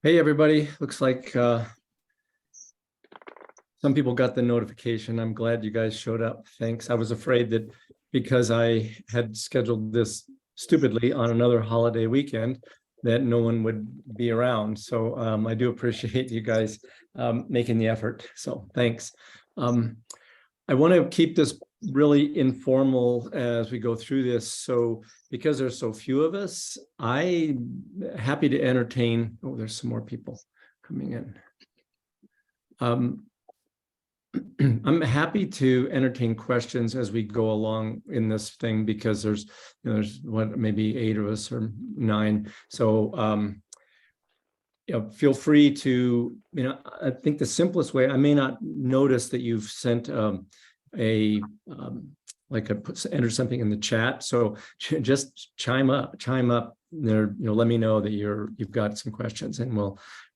Hey, everybody. Looks like some people got the notification. I'm glad you guys showed up. Thanks. I was afraid that because I had scheduled this stupidly on another holiday weekend, that no one would be around. So I do appreciate you guys making the effort. So thanks. I want to keep this really informal as we go through this. So because there's so few of us, I'm happy to entertain. Oh, there's some more people coming in. I'm happy to entertain questions as we go along in this thing because there's what, maybe 8 of us or 9. So feel free to, I think the simplest way, I may not notice that you've sent enter something in the chat. So just chime up there, let me know that you've got some questions, and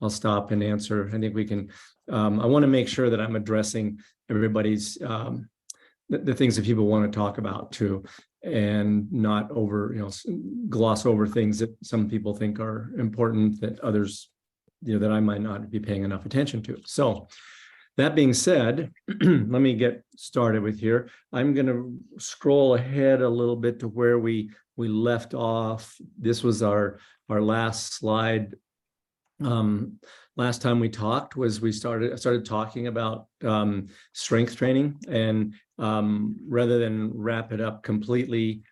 I'll stop and answer. I think we can, I want to make sure that I'm addressing everybody's, the things that people want to talk about too, and not gloss over things that some people think are important that others, that I might not be paying enough attention to. So that being said, let me get started with here. I'm going to scroll ahead a little bit to where we left off. This was our last slide. Last time we talked was I started talking about strength training, and rather than wrap it up completely,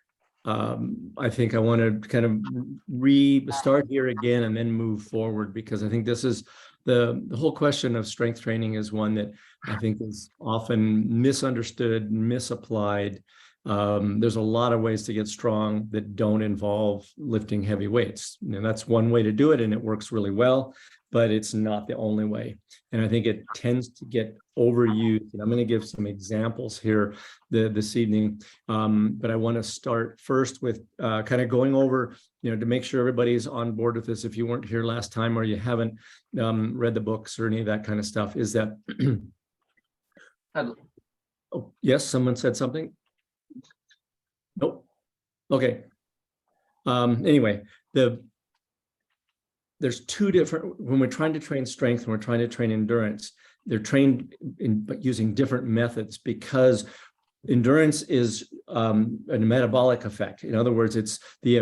I think I want to kind of restart here again and then move forward, because I think this is the whole question of strength training is one that I think is often misunderstood, misapplied. There's a lot of ways to get strong that don't involve lifting heavy weights. That's one way to do it, and it works really well, but it's not the only way. And I think it tends to get overused. And I'm going to give some examples here this evening. But I want to start first with kind of going over, to make sure everybody's on board with this. If you weren't here last time or you haven't read the books or any of that kind of stuff, is that, oh, yes, someone said something. Nope. Okay. Anyway, there's two different, when we're trying to train strength, when we're trying to train endurance, they're trained using different methods, because endurance is a metabolic effect. In other words, it's the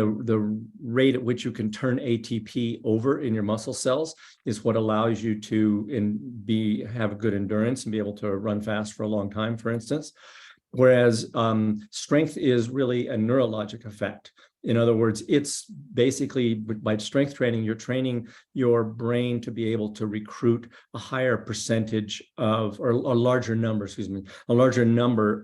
rate at which you can turn ATP over in your muscle cells is what allows you to have a good endurance and be able to run fast for a long time, for instance. Whereas strength is really a neurologic effect. In other words, it's basically, by strength training, you're training your brain to be able to recruit a higher percentage of, or a larger number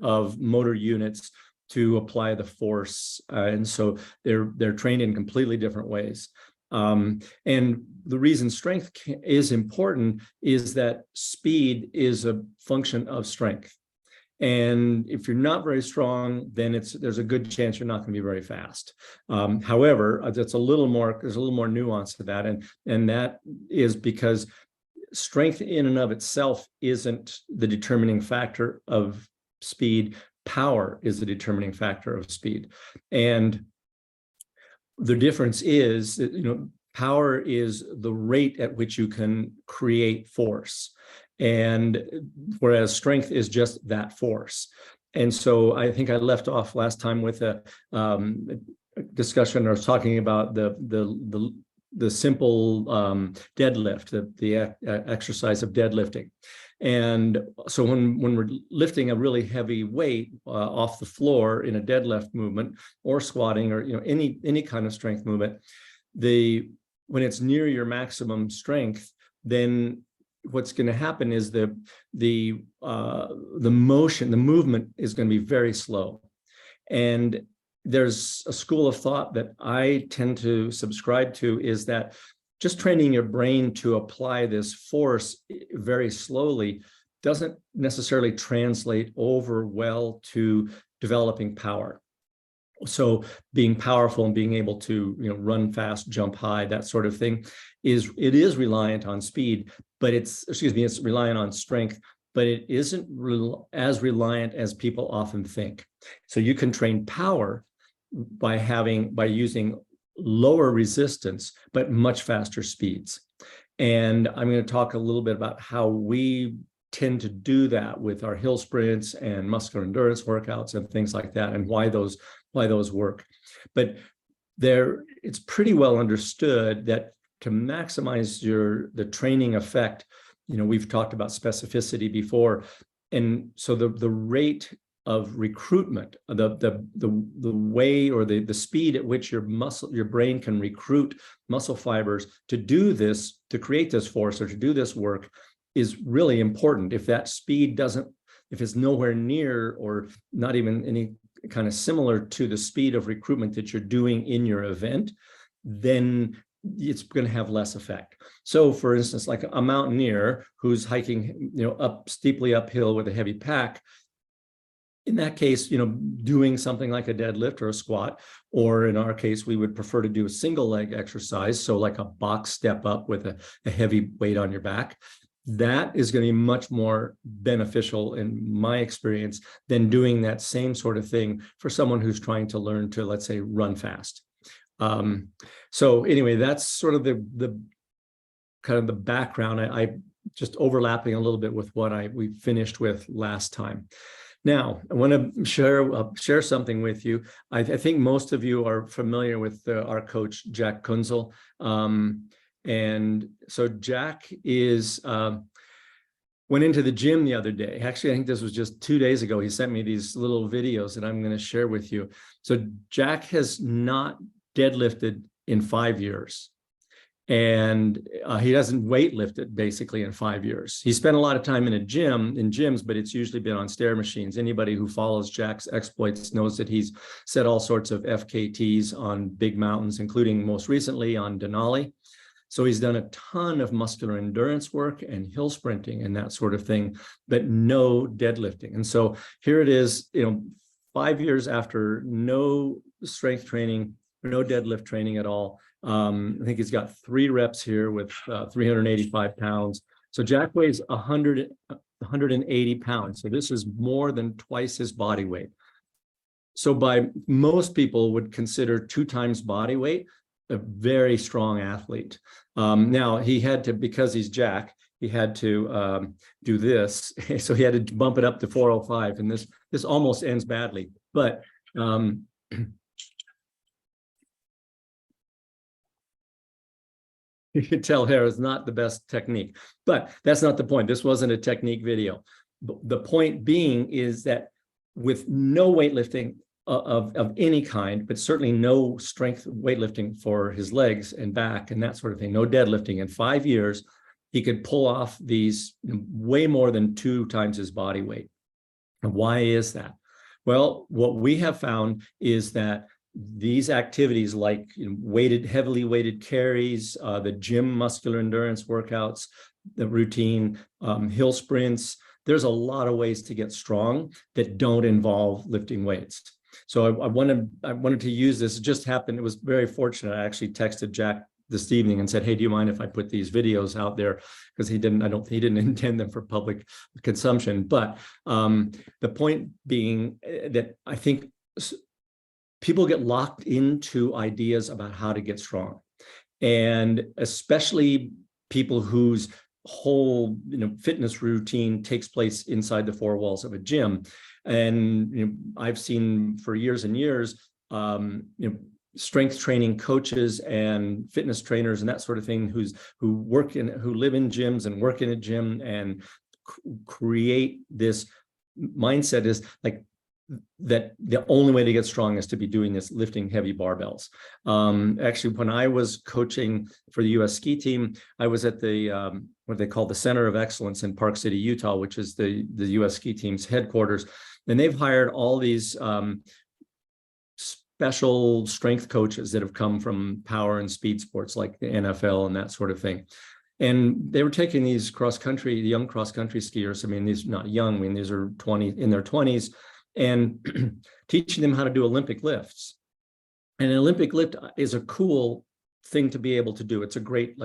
of motor units to apply the force. And so they're trained in completely different ways. And the reason strength is important is that speed is a function of strength. And if you're not very strong, then there's a good chance you're not going to be very fast. However, there's a little more nuance to that, and that is because strength in and of itself isn't the determining factor of speed. Power is the determining factor of speed, and the difference is, power is the rate at which you can create force. And whereas strength is just that force. And so I think I left off last time with a discussion, or talking about the simple deadlift, the exercise of deadlifting. And so when we're lifting a really heavy weight off the floor in a deadlift movement, or squatting, or any kind of strength movement, when it's near your maximum strength, then what's going to happen is the movement is going to be very slow. And there's a school of thought that I tend to subscribe to, is that just training your brain to apply this force very slowly doesn't necessarily translate over well to developing power. So being powerful and being able to run fast, jump high, that sort of thing, is reliant on speed, but it's reliant on strength, but it isn't as reliant as people often think. So you can train power by using lower resistance but much faster speeds. And I'm going to talk a little bit about how we tend to do that with our hill sprints and muscular endurance workouts and things like that, and why those work. But it's pretty well understood that to maximize the training effect, we've talked about specificity before, and so the rate of recruitment, the way or the speed at which your brain can recruit muscle fibers to do this, to create this force or to do this work, is really important. If that speed if it's nowhere near or not even any kind of similar to the speed of recruitment that you're doing in your event, then it's going to have less effect. So for instance, like a mountaineer who's hiking, steeply uphill with a heavy pack, in that case, doing something like a deadlift or a squat, or in our case, we would prefer to do a single leg exercise. So like a box step up with a heavy weight on your back. That is going to be much more beneficial in my experience than doing that same sort of thing for someone who's trying to learn to, let's say, run fast. So anyway, that's sort of the kind of the background. I just overlapping a little bit with what we finished with last time. Now, I want to share something with you. I think most of you are familiar with our coach, Jack Kunzel. And so Jack went into the gym the other day. Actually, I think this was just 2 days ago. He sent me these little videos that I'm going to share with you. So Jack has not deadlifted in 5 years. And he doesn't weightlift it basically in 5 years. He spent a lot of time in gyms, but it's usually been on stair machines. Anybody who follows Jack's exploits knows that he's set all sorts of FKTs on big mountains, including most recently on Denali. So he's done a ton of muscular endurance work and hill sprinting and that sort of thing, but no deadlifting. And so here it is, 5 years after no strength training, no deadlift training at all. I think he's got 3 reps here with 385 pounds. So Jack weighs 180 pounds. So this is more than twice his body weight. So by most people would consider 2 times body weight a very strong athlete. Now he had to, because he's Jack, he had to do this. So he had to bump it up to 405, and this almost ends badly. But you can tell here is not the best technique, but that's not the point. This wasn't a technique video. The point being is that with no weightlifting of any kind, but certainly no strength weightlifting for his legs and back and that sort of thing, no deadlifting, in 5 years, he could pull off these way more than 2 times his body weight. And why is that? Well, what we have found is that these activities like heavily weighted carries, the gym muscular endurance workouts, the routine, hill sprints, there's a lot of ways to get strong that don't involve lifting weights. So I wanted to use this. It just happened. It was very fortunate. I actually texted Jack this evening and said, "Hey, do you mind if I put these videos out there?" Because he didn't intend them for public consumption. But the point being that I think people get locked into ideas about how to get strong, and especially people whose whole fitness routine takes place inside the 4 walls of a gym. And I've seen for years and years, strength training coaches and fitness trainers and that sort of thing who live in gyms and work in a gym and create this mindset is like that the only way to get strong is to be doing this, lifting heavy barbells. Actually, when I was coaching for the U.S. ski team, I was at the what they call the Center of Excellence in Park City, Utah, which is the U.S. ski team's headquarters. And they've hired all these special strength coaches that have come from power and speed sports like the NFL and that sort of thing. And they were taking these young cross-country skiers. I mean, these are not young. I mean, these are in their 20s, and teaching them how to do Olympic lifts. And an Olympic lift is a cool thing to be able to do. It's a great,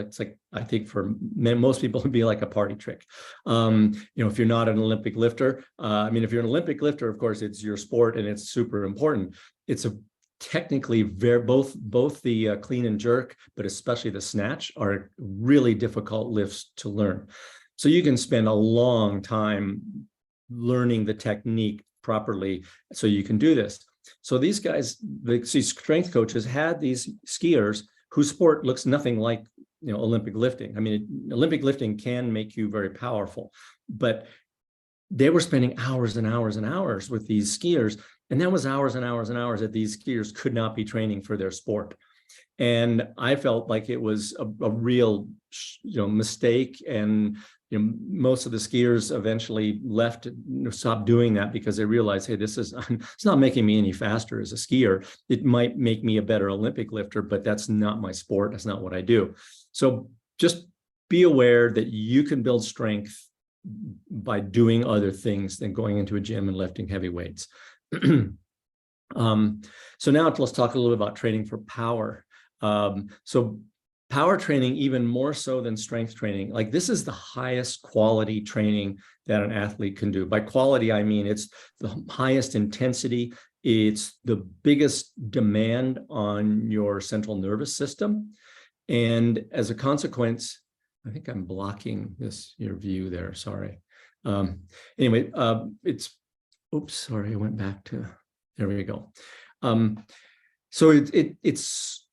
I think for most people it'd be like a party trick. If you're not an Olympic lifter, if you're an Olympic lifter, of course, it's your sport and it's super important. It's a technically both the clean and jerk, but especially the snatch, are really difficult lifts to learn. So you can spend a long time learning the technique properly so you can do this. So these guys, these strength coaches, had these skiers whose sport looks nothing like, you know, Olympic lifting. I mean, Olympic lifting can make you very powerful, but they were spending hours and hours and hours with these skiers, and that was hours and hours and hours that these skiers could not be training for their sport. And I felt like it was a real, you know, mistake. And you know, most of the skiers eventually left, stopped doing that because they realized, hey, it's not making me any faster as a skier. It might make me a better Olympic lifter, but that's not my sport. That's not what I do. So just be aware that you can build strength by doing other things than going into a gym and lifting heavy weights. So now let's talk a little bit about training for power. So power training, even more so than strength training, like this is the highest quality training that an athlete can do. By quality, I mean it's the highest intensity. It's the biggest demand on your central nervous system. And as a consequence, I think I'm blocking your view there, sorry. Anyway, oops, sorry, I went back to, there we go. So it's,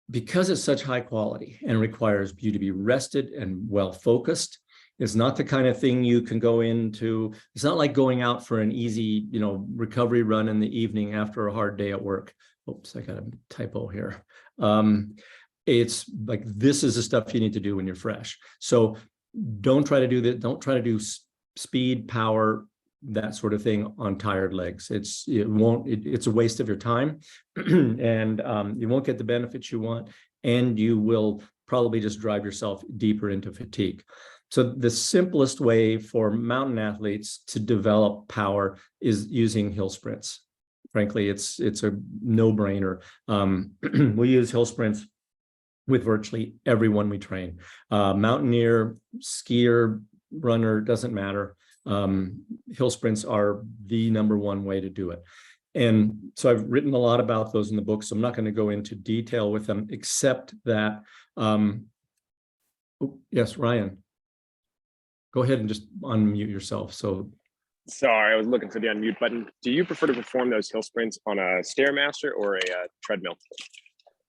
because it's such high quality and requires you to be rested and well focused, it's not the kind of thing you can go into. It's not like going out for an easy, you know, recovery run in the evening after a hard day at work. Oops, I got a typo here. It's like, this is the stuff you need to do when you're fresh. So don't try to do that. Don't try to do speed, power, that sort of thing on tired legs. It's a waste of your time, and you won't get the benefits you want, and you will probably just drive yourself deeper into fatigue. So the simplest way for mountain athletes to develop power is using hill sprints. Frankly, it's a no-brainer. We use hill sprints with virtually everyone we train. Mountaineer, skier, runner, doesn't matter. Hill sprints are the #1 way to do it. And so I've written a lot about those in the book, so I'm not going to go into detail with them, except that, yes, Ryan, go ahead and just unmute yourself. So, sorry, I was looking for the unmute button. Do you prefer to perform those hill sprints on a Stairmaster or a treadmill?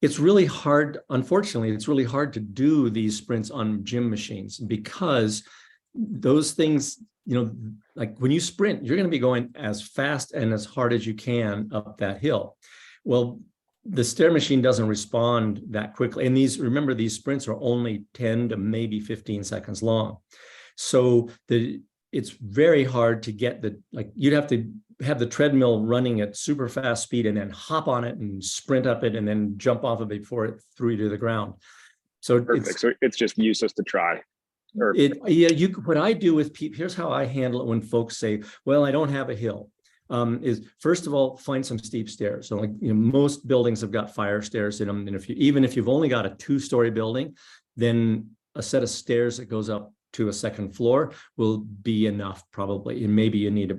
it's really hard, unfortunately, it's really hard to do these sprints on gym machines, because those things, you know, like when you sprint, you're going to be going as fast and as hard as you can up that hill. Well, the stair machine doesn't respond that quickly. And remember, these sprints are only 10 to maybe 15 seconds long. So it's very hard to get you'd have to have the treadmill running at super fast speed and then hop on it and sprint up it and then jump off of it before it threw you to the ground. So perfect. So it's just useless to try. What I do with people, here's how I handle it when folks say, well, I don't have a hill, is first of all, find some steep stairs. So most buildings have got fire stairs in them. And even if you've only got a 2-story building, then a set of stairs that goes up to a second floor will be enough probably. And maybe you need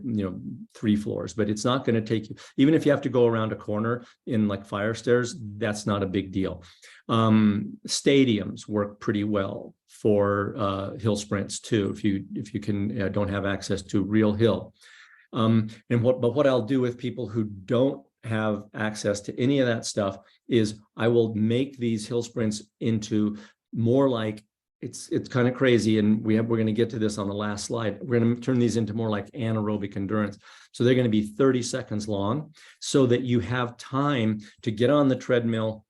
3 floors, but it's not going to take you, even if you have to go around a corner in like fire stairs, that's not a big deal. Stadiums work pretty well for hill sprints too, if you can don't have access to real hill. But what I'll do with people who don't have access to any of that stuff is I will make these hill sprints into more like, it's kind of crazy, and we're going to get to this on the last slide. We're going to turn these into more like anaerobic endurance. So they're going to be 30 seconds long, so that you have time to get on the treadmill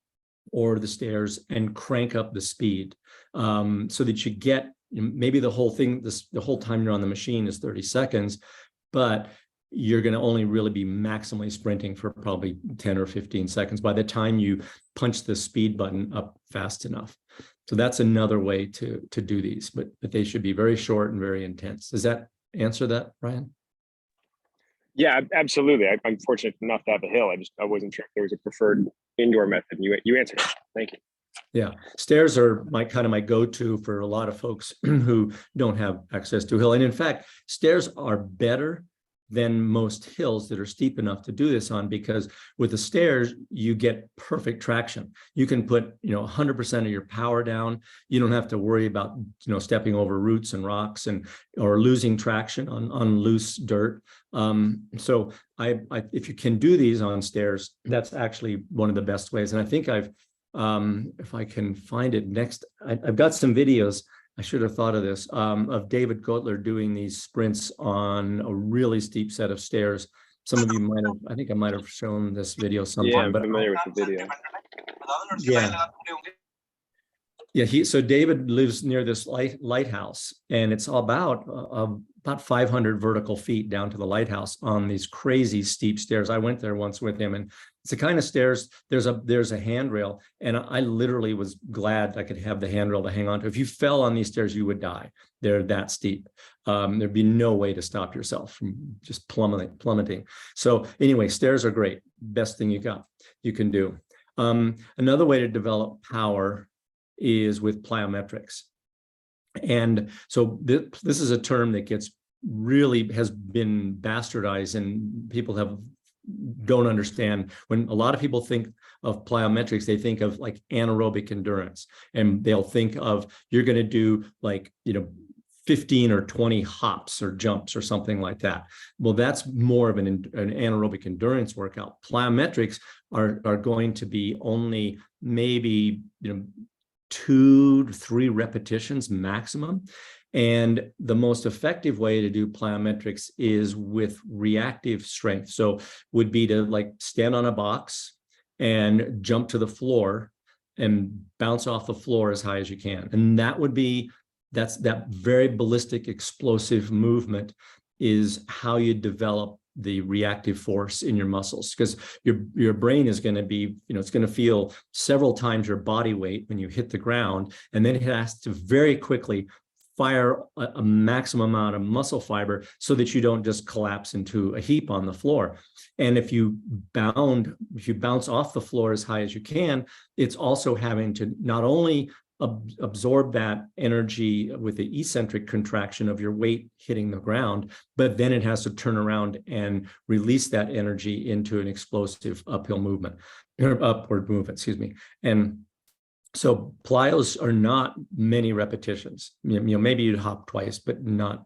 or the stairs and crank up the speed, so that you get, maybe the whole thing, the whole time you're on the machine is 30 seconds, but you're going to only really be maximally sprinting for probably 10 or 15 seconds by the time you punch the speed button up fast enough. So that's another way to do these, but they should be very short and very intense. Does that answer that, Ryan? Yeah, absolutely. I'm fortunate enough to have a hill. I wasn't sure if there was a preferred indoor method. You answered it. Thank you. Yeah, stairs are my go-to for a lot of folks who don't have access to a hill. And in fact, stairs are better than most hills that are steep enough to do this on, because with the stairs, you get perfect traction. You can put, 100% of your power down. You don't have to worry about, stepping over roots and rocks or losing traction on loose dirt. So if you can do these on stairs, that's actually one of the best ways. And I think if I can find it next, I've got some videos. I should have thought of this, of David Gotler doing these sprints on a really steep set of stairs. Some of you might have, I think I might have shown this video sometime. Yeah, I'm but familiar with the video. Yeah, so David lives near this lighthouse, and it's about 500 vertical feet down to the lighthouse on these crazy steep stairs. I went there once with him, and it's the kind of stairs, there's a handrail, and I literally was glad I could have the handrail to hang on to. If you fell on these stairs, you would die. They're that steep. There'd be no way to stop yourself from just plummeting. So anyway, stairs are great. Best thing you can do. Another way to develop power is with plyometrics. And so this is a term that has been bastardized, and people don't understand. When a lot of people think of plyometrics, they think of like anaerobic endurance, and they'll think of, you're going to do 15 or 20 hops or jumps or something like that. Well, that's more of an anaerobic endurance workout. Plyometrics are going to be only maybe 2 to 3 repetitions maximum. And the most effective way to do plyometrics is with reactive strength. So would be to stand on a box and jump to the floor and bounce off the floor as high as you can. And that very ballistic, explosive movement is how you develop the reactive force in your muscles, because your brain is going to be, it's going to feel several times your body weight when you hit the ground, and then it has to very quickly fire a maximum amount of muscle fiber so that you don't just collapse into a heap on the floor. And if you bounce off the floor as high as you can, it's also having to not only absorb that energy with the eccentric contraction of your weight hitting the ground, but then it has to turn around and release that energy into an explosive upward movement, And so plyos are not many repetitions. Maybe you'd hop twice, but not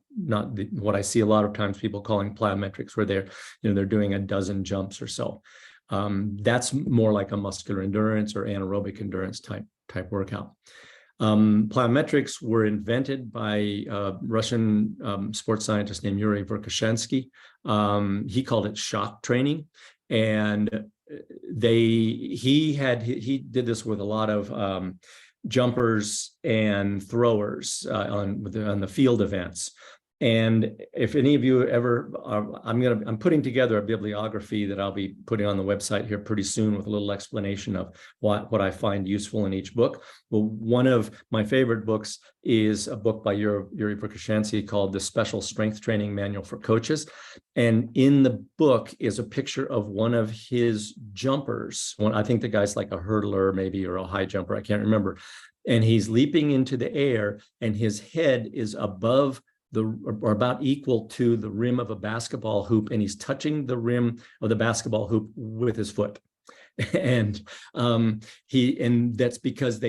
what I see a lot of times people calling plyometrics, where they're doing a dozen jumps or so. That's more like a muscular endurance or anaerobic endurance type workout. Plyometrics were invented by a Russian sports scientist named Yuri Verkhoshansky. He called it shock training, and he did this with a lot of jumpers and throwers on the field events. And if any of you ever, I'm putting together a bibliography that I'll be putting on the website here pretty soon with a little explanation of what I find useful in each book. Well, one of my favorite books is a book by Yuri Verkhoshansky called The Special Strength Training Manual for Coaches. And in the book is a picture of one of his jumpers. I think the guy's like a hurdler maybe, or a high jumper, I can't remember. And he's leaping into the air, and his head is above or about equal to the rim of a basketball hoop, and he's touching the rim of the basketball hoop with his foot. And that's because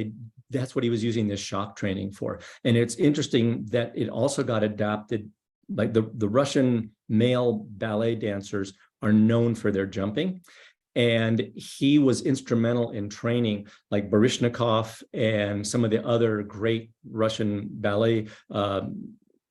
that's what he was using this shock training for. And it's interesting that it also got adapted, like the Russian male ballet dancers are known for their jumping. And he was instrumental in training like Baryshnikov and some of the other great Russian ballet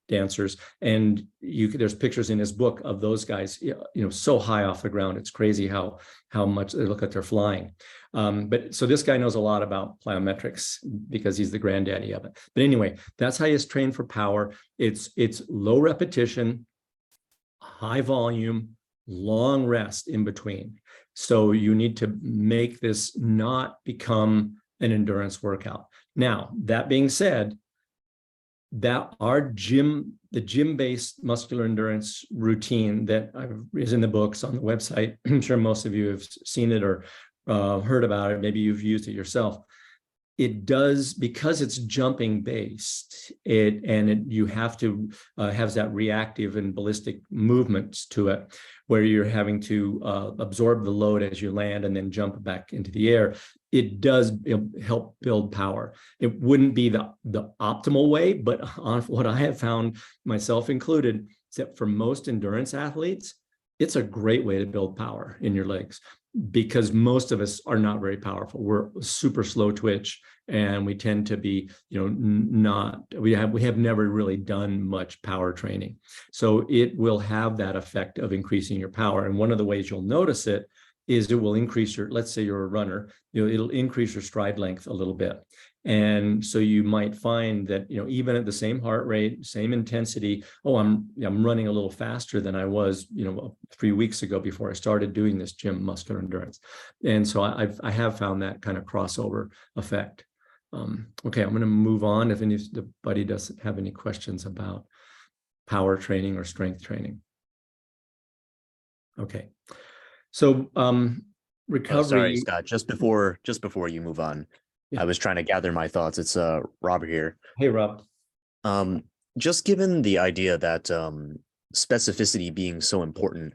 dancers. And there's pictures in his book of those guys, so high off the ground. It's crazy how much they look like they're flying. But so this guy knows a lot about plyometrics because he's the granddaddy of it. But anyway, that's how you train for power. It's low repetition, high volume, long rest in between. So you need to make this not become an endurance workout. Now, that being said, that the gym-based muscular endurance routine that is in the books on the website, I'm sure most of you have seen it or heard about it. Maybe you've used it yourself. it does, because it's jumping based, you have to have that reactive and ballistic movements to it, where you're having to absorb the load as you land and then jump back into the air. It does help build power. It wouldn't be the optimal way, but on what I have found, myself included, is that for most endurance athletes, it's a great way to build power in your legs, because most of us are not very powerful. We're super slow twitch, and we tend to be, we have never really done much power training. So it will have that effect of increasing your power. And one of the ways you'll notice it is it will increase your, let's say you're a runner, it'll increase your stride length a little bit. And so you might find that, even at the same heart rate, same intensity, I'm running a little faster than I was, 3 weeks ago before I started doing this gym muscular endurance. And so I have found that kind of crossover effect. Okay, I'm going to move on if anybody doesn't have any questions about power training or strength training. Okay. So recovery. Sorry, Scott, just before you move on, I was trying to gather my thoughts. It's Robert here. Hey, Rob. Just given the idea that specificity being so important,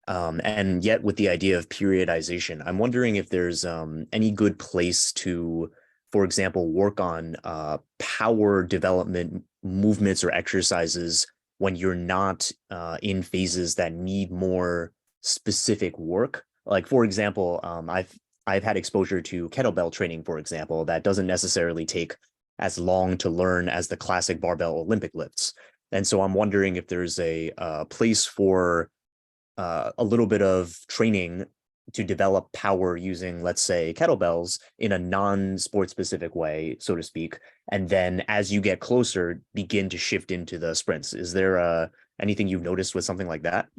and yet with the idea of periodization, I'm wondering if there's any good place to, for example, work on power development movements or exercises when you're not in phases that need more specific work. Like, for example, I've had exposure to kettlebell training, for example, that doesn't necessarily take as long to learn as the classic barbell Olympic lifts. And so I'm wondering if there's a place for a little bit of training to develop power using, let's say, kettlebells in a non-sport specific way, so to speak. And then as you get closer, begin to shift into the sprints. Is there anything you've noticed with something like that?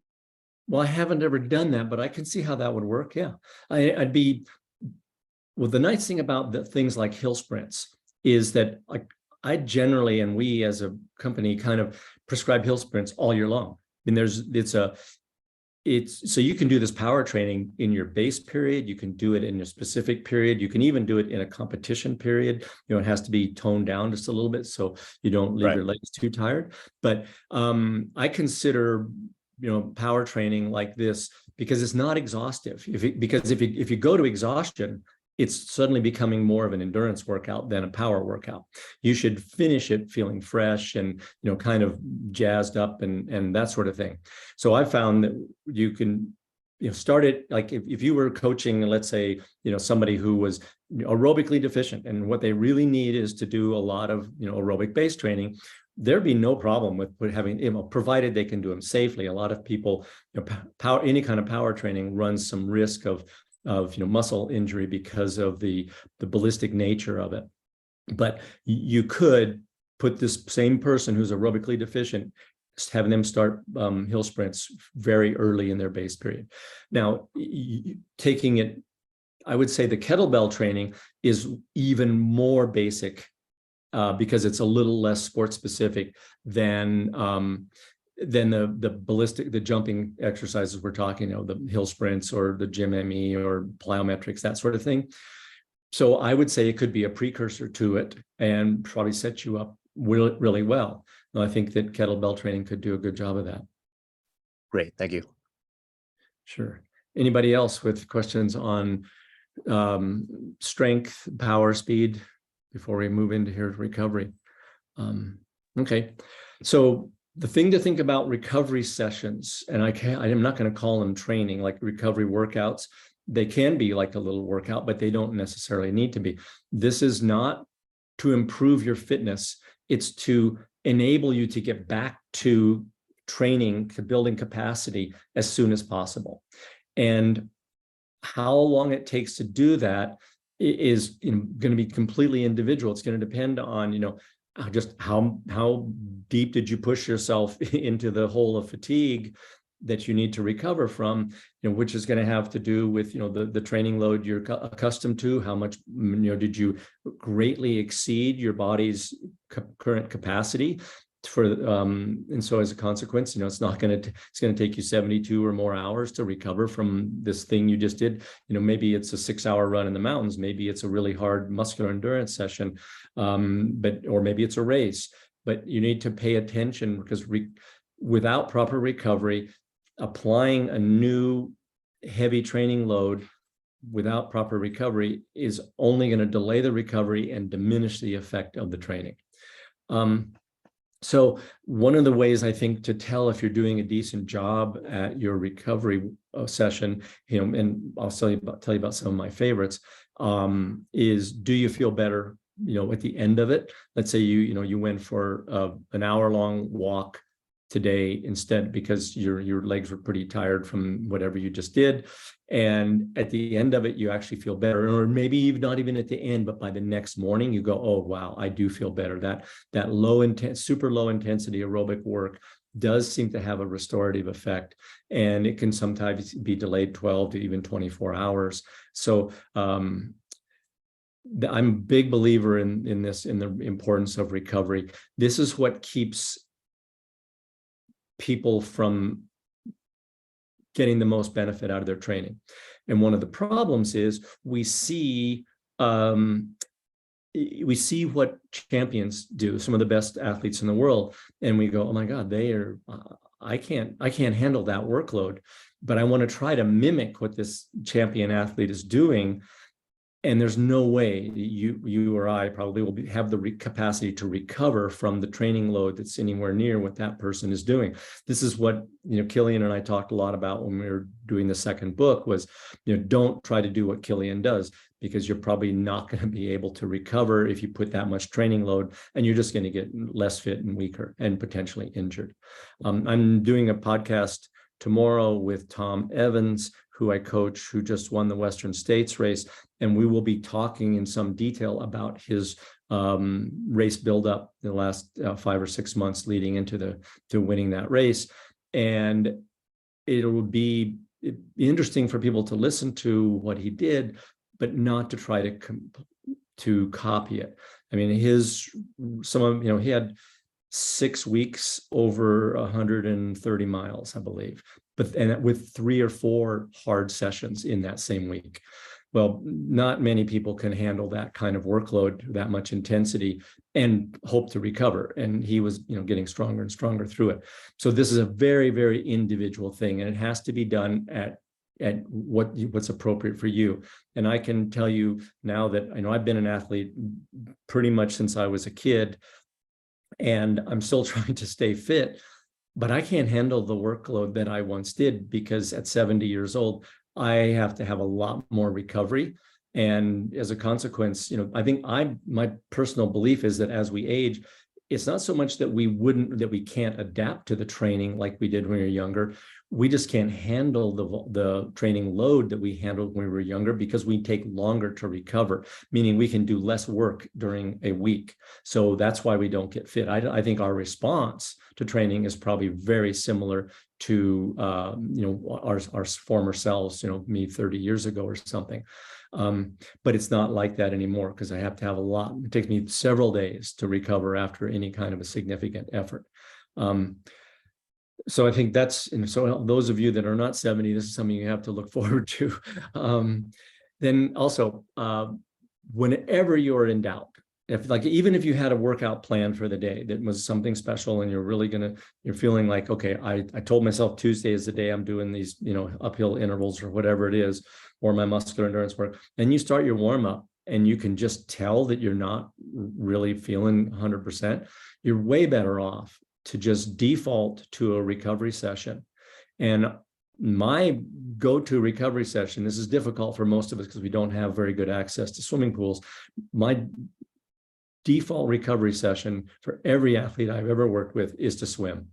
Well, I haven't ever done that, but I can see how that would work. Yeah, I'd be. Well, the nice thing about the things like hill sprints is that I generally, and we as a company, kind of prescribe hill sprints all year long. I mean, so you can do this power training in your base period. You can do it in a specific period. You can even do it in a competition period. It has to be toned down just a little bit so you don't leave your legs too tired. But I consider power training like this because it's not exhaustive. Because if you go to exhaustion, it's suddenly becoming more of an endurance workout than a power workout. You should finish it feeling fresh and kind of jazzed up and that sort of thing. So I found that you can start it like if you were coaching, let's say somebody who was aerobically deficient, and what they really need is to do a lot of aerobic based training. There'd be no problem with having, provided they can do them safely. A lot of people, any kind of power training runs some risk of muscle injury because of the ballistic nature of it. But you could put this same person who's aerobically deficient, having them start hill sprints very early in their base period. Now, taking it, I would say the kettlebell training is even more basic because it's a little less sport specific than the jumping exercises we're talking, the hill sprints or the gym ME or plyometrics, that sort of thing. So I would say it could be a precursor to it and probably set you up really, really well. And I think that kettlebell training could do a good job of that. Great, thank you. Sure. Anybody else with questions on strength, power, speed before we move into here recovery? Okay, so the thing to think about recovery sessions, and I'm not going to call them training, like recovery workouts. They can be like a little workout, but they don't necessarily need to be. This is not to improve your fitness. It's to enable you to get back to training, to building capacity as soon as possible. And how long it takes to do that is going to be completely individual. It's going to depend on, just how deep did you push yourself into the hole of fatigue that you need to recover from, which is going to have to do with, the training load you're accustomed to, how much, did you greatly exceed your body's current capacity and so as a consequence, it's not going to, it's going to take you 72 or more hours to recover from this thing you just did. Maybe it's a 6-hour run in the mountains, maybe it's a really hard muscular endurance session, or maybe it's a race. But you need to pay attention, because without proper recovery, applying a new heavy training load without proper recovery is only going to delay the recovery and diminish the effect of the training. So one of the ways I think to tell if you're doing a decent job at your recovery session, and I'll tell you about some of my favorites, is, do you feel better, at the end of it? Let's say you went for an hour-long walk today instead, because your legs were pretty tired from whatever you just did, and at the end of it you actually feel better, or maybe even not even at the end, but by the next morning you go, oh wow, I do feel better. That super low intensity aerobic work does seem to have a restorative effect, and it can sometimes be delayed 12 to even 24 hours. So I'm a big believer in the importance of recovery. This is what keeps people from getting the most benefit out of their training. And one of the problems is we see what champions do, some of the best athletes in the world, and we go, oh my God, I can't handle that workload, but I want to try to mimic what this champion athlete is doing. And there's no way you or I probably will have the capacity to recover from the training load that's anywhere near what that person is doing. This is what Killian and I talked a lot about when we were doing the second book, was don't try to do what Killian does, because you're probably not going to be able to recover if you put that much training load, and you're just going to get less fit and weaker and potentially injured. I'm doing a podcast tomorrow with Tom Evans, who I coach, who just won the Western States race. And we will be talking in some detail about his race buildup in the last 5 or 6 months leading into winning that race. And it would be interesting for people to listen to what he did, but not to try to copy it. I mean, he had 6 weeks over 130 miles, I believe, and with 3 or 4 hard sessions in that same week. Well, not many people can handle that kind of workload, that much intensity, and hope to recover. And he was, getting stronger and stronger through it. So this is a very, very individual thing, and it has to be done at what's appropriate for you. And I can tell you now that I've been an athlete pretty much since I was a kid, and I'm still trying to stay fit, but I can't handle the workload that I once did, because at 70 years old, I have to have a lot more recovery. And as a consequence, I think my personal belief is that as we age, it's not so much that we can't adapt to the training like we did when we were younger. We just can't handle the training load that we handled when we were younger, because we take longer to recover, meaning we can do less work during a week. So that's why we don't get fit. I think our response to training is probably very similar to our former selves, me 30 years ago or something. But it's not like that anymore, because I have to have it takes me several days to recover after any kind of a significant effort. So I think so those of you that are not 70, this is something you have to look forward to. Then also, whenever you're in doubt, even if you had a workout plan for the day that was something special, and you're feeling like, okay, I told myself Tuesday is the day I'm doing these, uphill intervals or whatever it is, or my muscular endurance work, and you start your warm up and you can just tell that you're not really feeling 100%, you're way better off to just default to a recovery session. And my go-to recovery session, this is difficult for most of us because we don't have very good access to swimming pools. My default recovery session for every athlete I've ever worked with is to swim.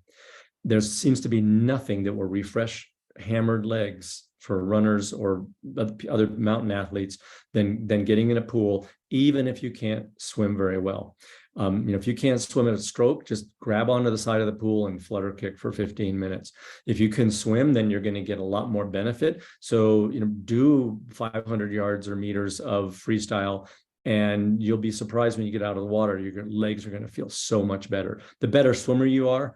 There seems to be nothing that will refresh hammered legs for runners or other mountain athletes than getting in a pool, even if you can't swim very well. If you can't swim at a stroke, just grab onto the side of the pool and flutter kick for 15 minutes. If you can swim, then you're going to get a lot more benefit. So, do 500 yards or meters of freestyle And you'll be surprised when you get out of the water, your legs are going to feel so much better. The better swimmer you are,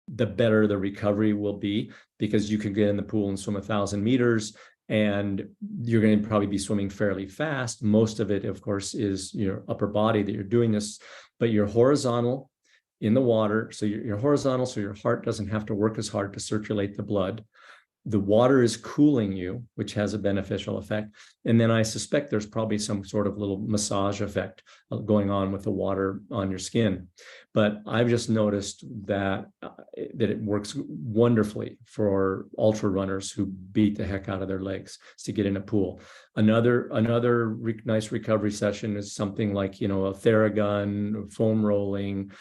the better the recovery will be, because you can get in the pool and swim 1,000 meters and you're going to probably be swimming fairly fast. Most of it, of course, is your upper body that you're doing this, but you're horizontal in the water. So you're horizontal, so your heart doesn't have to work as hard to circulate the blood. The water is cooling you, which has a beneficial effect. And then I suspect there's probably some sort of little massage effect going on with the water on your skin. But I've just noticed that it works wonderfully for ultra runners who beat the heck out of their legs to get in a pool. Another nice recovery session is something like, a Theragun, foam rolling,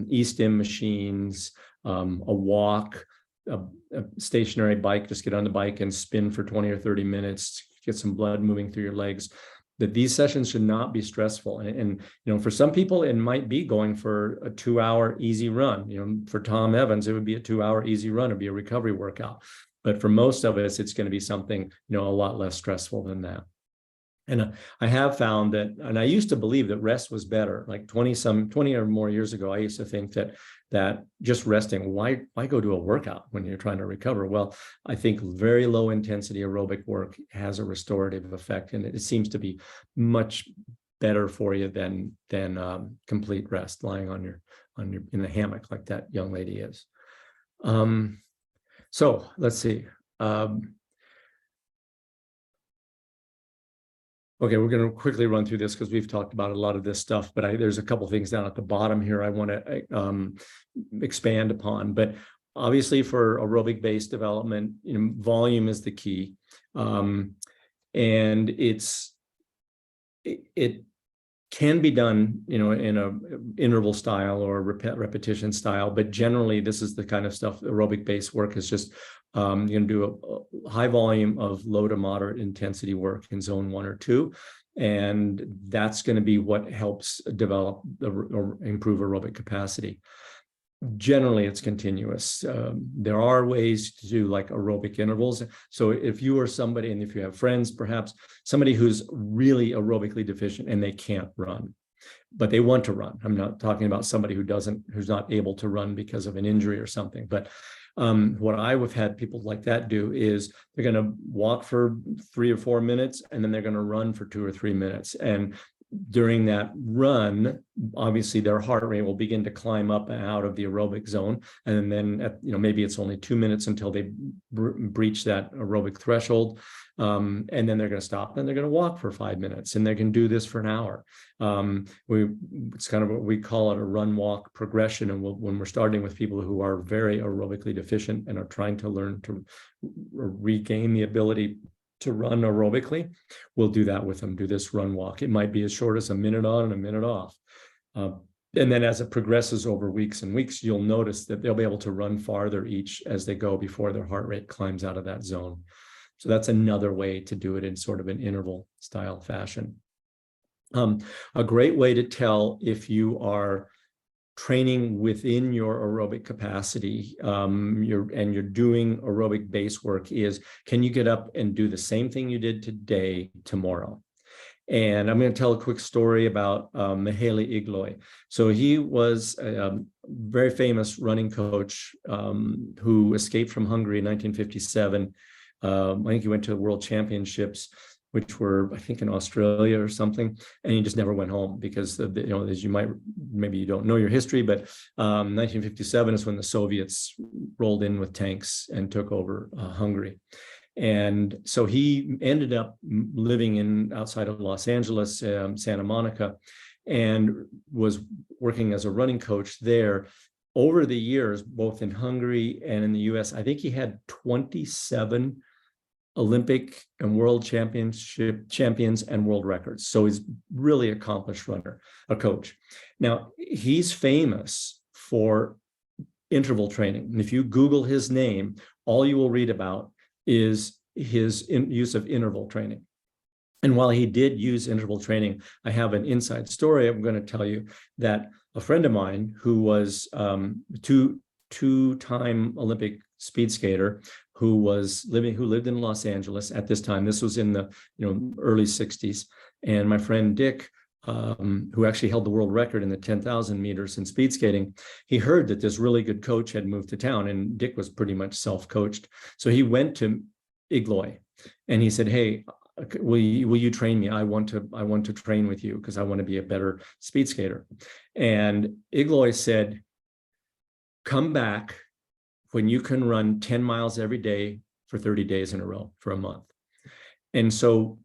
e-stim machines, a walk, a stationary bike. Just get on the bike and spin for 20 or 30 minutes, get some blood moving through your legs. That these sessions should not be stressful. And for some people, it might be going for a 2-hour easy run. For Tom Evans, it would be a 2-hour easy run. It'd be a recovery workout. But for most of us, it's going to be something, a lot less stressful than that. And I have found that, and I used to believe that rest was better, like 20 or more years ago, I used to think that just resting, why go do a workout when you're trying to recover? Well, I think very low intensity aerobic work has a restorative effect, and it seems to be much better for you than complete rest, lying on your in the hammock like that young lady is. So let's see. Okay, we're going to quickly run through this because we've talked about a lot of this stuff, but there's a couple things down at the bottom here I want to expand upon. But obviously for aerobic-based development, volume is the key. And it can be done, in a interval style or repetition style, but generally this is the kind of stuff, aerobic-based work is just you're going to do a high volume of low to moderate intensity work in zone 1 or 2. And that's going to be what helps develop or improve aerobic capacity. Generally, it's continuous. There are ways to do like aerobic intervals. So if you are somebody, and if you have friends, perhaps somebody who's really aerobically deficient and they can't run, but they want to run. I'm not talking about somebody who's not able to run because of an injury or something, but what I have had people like that do is they're going to walk for 3 or 4 minutes, and then they're going to run for 2 or 3 minutes. And during that run, obviously their heart rate will begin to climb up and out of the aerobic zone. And then, maybe it's only 2 minutes until they breach that aerobic threshold. And then they're going to stop. Then they're going to walk for 5 minutes, and they can do this for an hour. It's kind of what we call it, a run-walk progression. And when we're starting with people who are very aerobically deficient and are trying to learn to regain the ability to run aerobically, we'll do that with them, do this run walk. It might be as short as a minute on and a minute off. And then as it progresses over weeks and weeks, you'll notice that they'll be able to run farther each as they go before their heart rate climbs out of that zone. So that's another way to do it in sort of an interval style fashion. A great way to tell if you are training within your aerobic capacity, you're doing aerobic base work is, can you get up and do the same thing you did today, tomorrow? And I'm going to tell a quick story about Mihaly Igloy. So he was a very famous running coach who escaped from Hungary in 1957. I think he went to the World Championships, which were, I think, in Australia or something, and he just never went home because, as maybe you don't know your history, but 1957 is when the Soviets rolled in with tanks and took over Hungary. And so he ended up living outside of Los Angeles, Santa Monica, and was working as a running coach there. Over the years, both in Hungary and in the US, I think he had 27 Olympic and world champions and world records. So he's really accomplished runner, a coach. Now, he's famous for interval training. And if you Google his name, all you will read about is his use of interval training. And while he did use interval training, I have an inside story I'm going to tell you that a friend of mine who was two-time Olympic speed skater who lived in Los Angeles at this time. This was in the early 60s. And my friend Dick who actually held the world record in the 10,000 meters in speed skating, he heard that this really good coach had moved to town, and Dick was pretty much self-coached. So he went to Igloy and he said, hey, will you train me? I want to train with you because I want to be a better speed skater. And Igloy said, come back when you can run 10 miles every day for 30 days in a row for a month. And so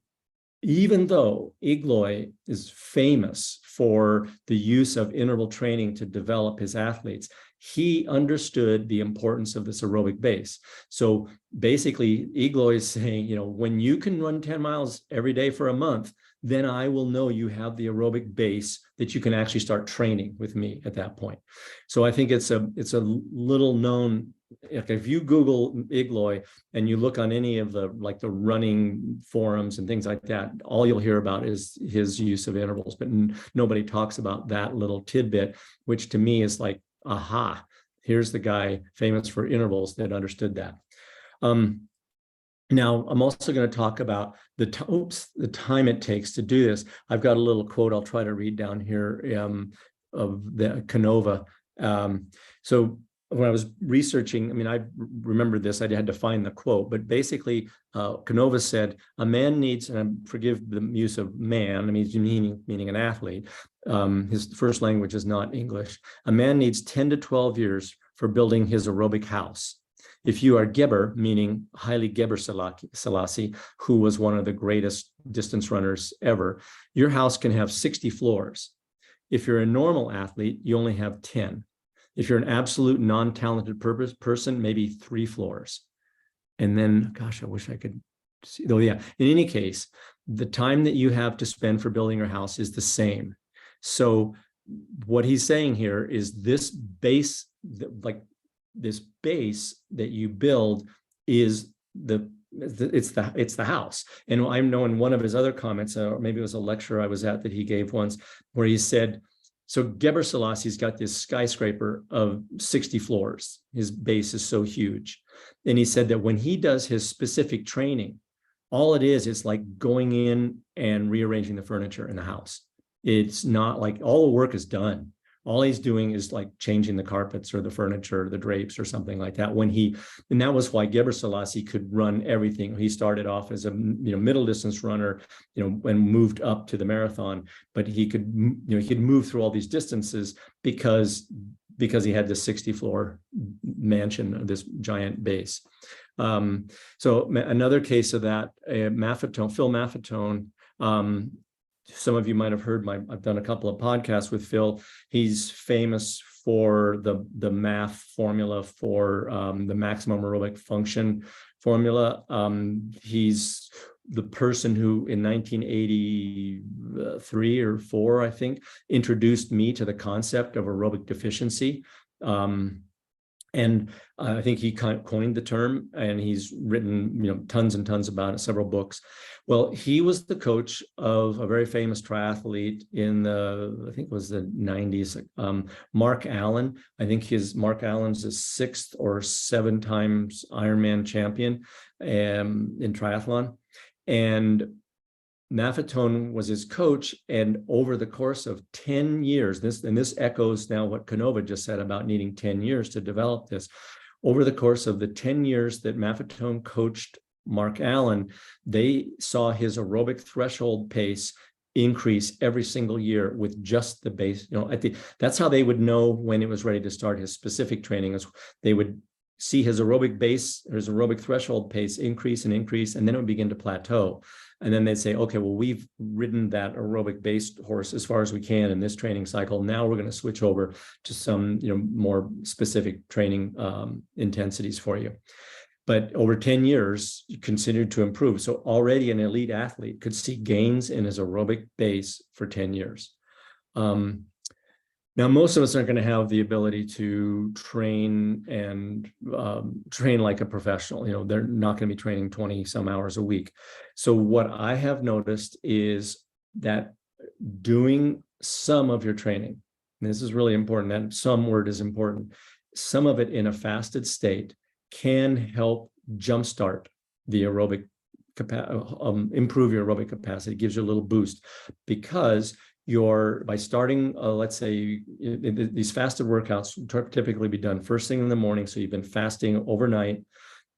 even though Igloy is famous for the use of interval training to develop his athletes, he understood the importance of this aerobic base. So basically, Igloy is saying, when you can run 10 miles every day for a month, then I will know you have the aerobic base that you can actually start training with me at that point. So I think it's a little known. If you Google Igloy and you look on any of the running forums and things like that, all you'll hear about is his use of intervals, but nobody talks about that little tidbit, which to me is like, aha, here's the guy famous for intervals that understood that. Now, I'm also going to talk about the time it takes to do this. I've got a little quote I'll try to read down here of the Canova. So when I was researching, I remember this, I had to find the quote, but basically Canova said, a man needs, and forgive the use of man, meaning an athlete. His first language is not English. A man needs 10 to 12 years for building his aerobic house. If you are Geber, meaning Haile Gebrselassie, who was one of the greatest distance runners ever, your house can have 60 floors. If you're a normal athlete, you only have 10. If you're an absolute non-talented person, maybe 3 floors. And then, gosh, I wish I could see. Oh, yeah. In any case, the time that you have to spend for building your house is the same. So what he's saying here is this base, this base that you build is it's the house. And I know in one of his other comments, or maybe it was a lecture I was at that he gave once, where he said, so Gebrselassie got this skyscraper of 60 floors. His base is so huge. And he said that when he does his specific training, all it is like going in and rearranging the furniture in the house. It's not like all the work is done. All he's doing is like changing the carpets or the furniture, or the drapes or something like that. And that was why Gebrselassie could run everything. He started off as a middle distance runner, and moved up to the marathon. But he could move through all these distances because he had this 60 floor mansion, this giant base. So another case of that, Phil Maffetone. Some of you might have heard I've done a couple of podcasts with Phil. He's famous for the math formula for the maximum aerobic function formula. He's the person who in 1983 or 4, I think, introduced me to the concept of aerobic deficiency. And I think he coined the term, and he's written tons and tons about it, several books. Well, he was the coach of a very famous triathlete in I think it was the 90s, Mark Allen. I think Mark Allen's the 6th or 7 times Ironman champion in triathlon. And Maffetone was his coach, and over the course of 10 years, this echoes now what Canova just said about needing 10 years to develop this. Over the course of the 10 years that Maffetone coached Mark Allen, they saw his aerobic threshold pace increase every single year with just the base. That's how they would know when it was ready to start his specific training. Is they would see his aerobic base, or his aerobic threshold pace increase, and then it would begin to plateau. And then they'd say, okay, well, we've ridden that aerobic based horse as far as we can in this training cycle. Now we're going to switch over to some, more specific training intensities for you. But over 10 years, you continued to improve. So already an elite athlete could see gains in his aerobic base for 10 years. Now, most of us aren't going to have the ability to train like a professional. They're not going to be training 20 some hours a week. So what I have noticed is that doing some of your training, and this is really important, that some word is important, some of it in a fasted state can help jumpstart the aerobic capacity, improve your aerobic capacity, gives you a little boost, because by starting, let's say these fasted workouts typically be done first thing in the morning. So you've been fasting overnight.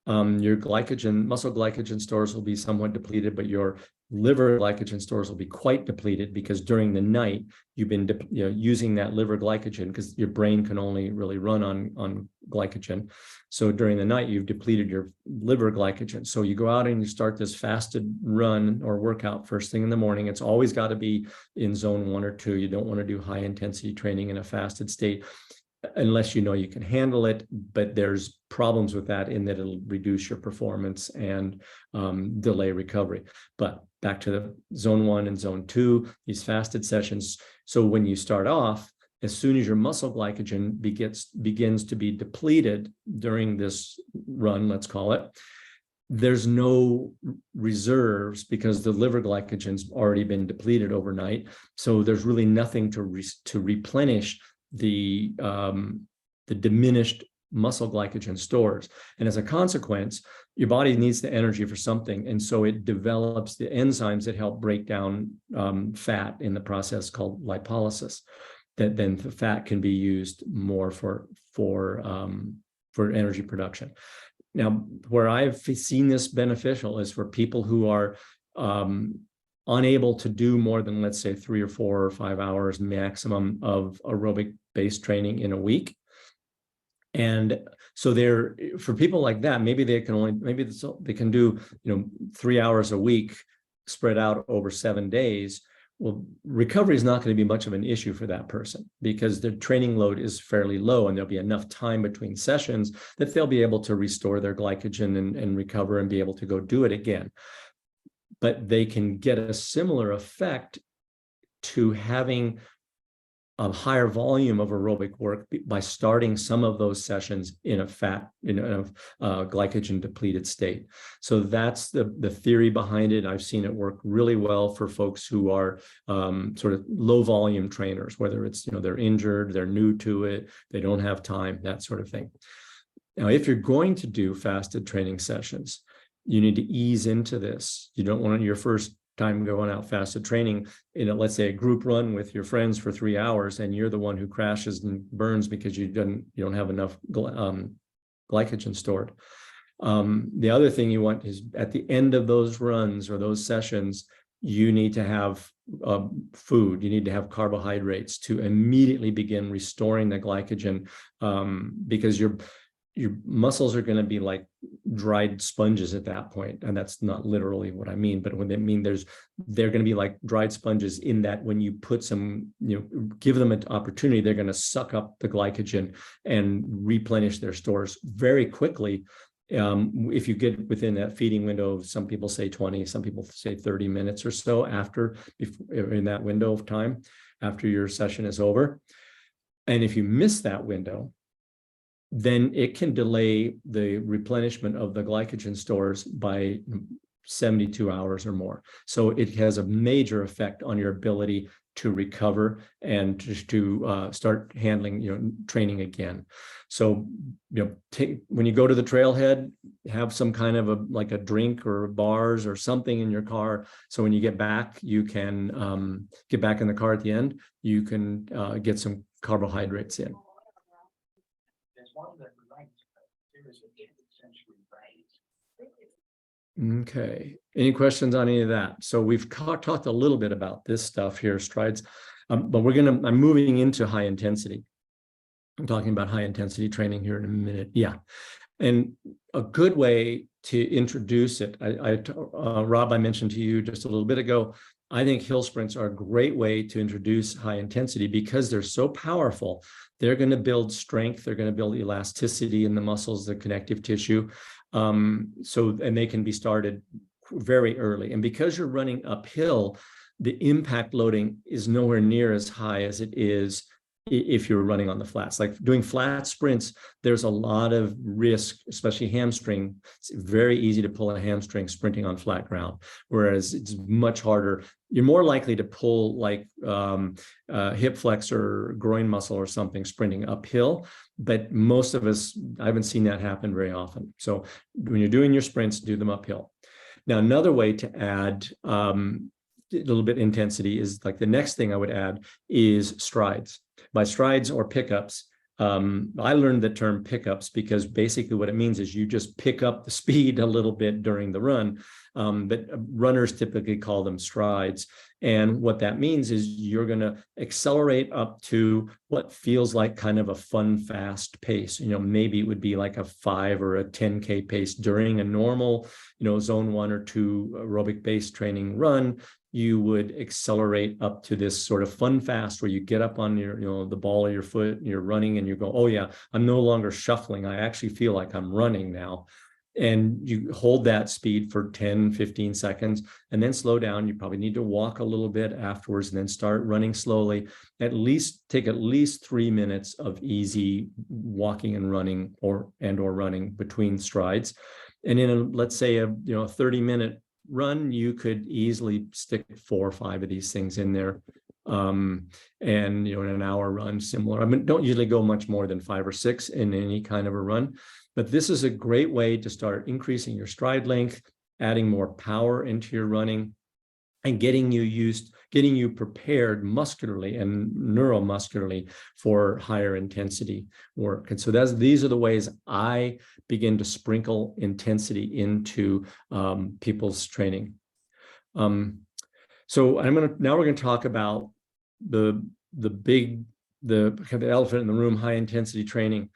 Your muscle glycogen stores will be somewhat depleted, but your liver glycogen stores will be quite depleted because during the night you've been using that liver glycogen because your brain can only really run on glycogen. So during the night you've depleted your liver glycogen. So you go out and you start this fasted run or workout first thing in the morning. It's always got to be in zone 1 or 2. You don't want to do high intensity training in a fasted state unless you know you can handle it, but there's problems with that in that it'll reduce your performance and delay recovery. But back to the zone 1 and zone 2, these fasted sessions. So when you start off, as soon as your muscle glycogen begins to be depleted during this run, let's call it, there's no reserves because the liver glycogen's already been depleted overnight. So there's really nothing to replenish the diminished muscle glycogen stores. And as a consequence, your body needs the energy for something. And so it develops the enzymes that help break down fat in the process called lipolysis. That then the fat can be used more for energy production. Now, where I've seen this beneficial is for people who are unable to do more than, let's say, 3 or 4 or 5 hours maximum of aerobic based training in a week. And so for people like that, maybe they can do 3 hours a week spread out over 7 days. Well, recovery is not going to be much of an issue for that person because their training load is fairly low and there'll be enough time between sessions that they'll be able to restore their glycogen and recover and be able to go do it again. But they can get a similar effect to having a higher volume of aerobic work by starting some of those sessions in a glycogen depleted state. So that's the theory behind it. I've seen it work really well for folks who are sort of low volume trainers, whether it's, they're injured, they're new to it, they don't have time, that sort of thing. Now, if you're going to do fasted training sessions, you need to ease into this. You don't want your first time going out fasted training, let's say a group run with your friends for 3 hours, and you're the one who crashes and burns because you don't have enough glycogen stored. The other thing you want is at the end of those runs or those sessions, you need to have food. You need to have carbohydrates to immediately begin restoring the glycogen because your muscles are going to be like dried sponges at that point. And that's not literally what I mean, but when they mean they're going to be like dried sponges in that when you put some, give them an opportunity, they're going to suck up the glycogen and replenish their stores very quickly. If you get within that feeding window of, some people say 20, some people say 30 minutes or so in that window of time after your session is over. And if you miss that window, then it can delay the replenishment of the glycogen stores by 72 hours or more. So it has a major effect on your ability to recover and to start handling, training again. So, when you go to the trailhead, have some kind of a drink or bars or something in your car. So when you get back, you can get back in the car at the end, you can get some carbohydrates in. Okay. Any questions on any of that? So we've talked a little bit about this stuff here, strides, but I'm moving into high intensity. I'm talking about high intensity training here in a minute. Yeah. And a good way to introduce it, Rob, I mentioned to you just a little bit ago, I think hill sprints are a great way to introduce high intensity because they're so powerful. They're going to build strength. They're going to build elasticity in the muscles, the connective tissue. And they can be started very early. And because you're running uphill, the impact loading is nowhere near as high as it is if you're running on the flats. Like doing flat sprints, there's a lot of risk, especially hamstring. It's very easy to pull a hamstring sprinting on flat ground, whereas it's much harder. You're more likely to pull like hip flexor, groin muscle or something sprinting uphill, but most of us, I haven't seen that happen very often. So when you're doing your sprints, do them uphill. Now, another way to add little bit intensity is like the next thing I would add is strides. By strides or pickups, I learned the term pickups because basically what it means is you just pick up the speed a little bit during the run, but runners typically call them strides. And what that means is you're going to accelerate up to what feels like kind of a fun, fast pace. Maybe it would be like a 5 or a 10K pace during a normal, zone 1 or 2 aerobic based training run. You would accelerate up to this sort of fun fast where you get up on your, the ball of your foot, and you're running and you go, oh yeah, I'm no longer shuffling. I actually feel like I'm running now. And you hold that speed for 10, 15 seconds and then slow down. You probably need to walk a little bit afterwards and then start running slowly. Take at least 3 minutes of easy walking and running or running between strides. And in let's say a 30-minute run, you could easily stick 4 or 5 of these things in there. And in an hour run, similar. I mean, don't usually go much more than 5 or 6 in any kind of a run, but this is a great way to start increasing your stride length, adding more power into your running, and getting you prepared muscularly and neuromuscularly for higher intensity work. And so these are the ways I begin to sprinkle intensity into people's training. So now we're going to talk about the kind of elephant in the room, high intensity training.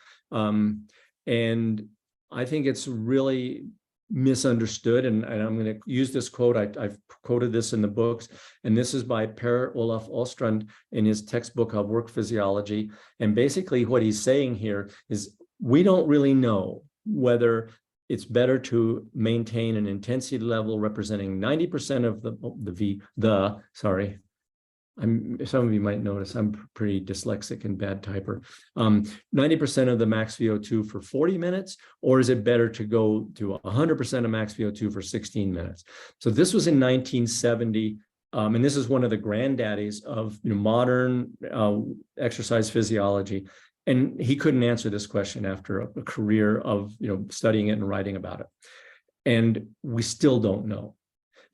And I think it's really misunderstood. And I'm going to use this quote. I've quoted this in the books, and this is by Per Olaf Ostrand in his textbook of work physiology. And basically what he's saying here is we don't really know whether it's better to maintain an intensity level representing 90% of some of you might notice I'm pretty dyslexic and bad typer. 90% of the max VO2 for 40 minutes, or is it better to go to 100% of max VO2 for 16 minutes? So this was in 1970. And this is one of the granddaddies of modern exercise physiology. And he couldn't answer this question after a career of studying it and writing about it. And we still don't know.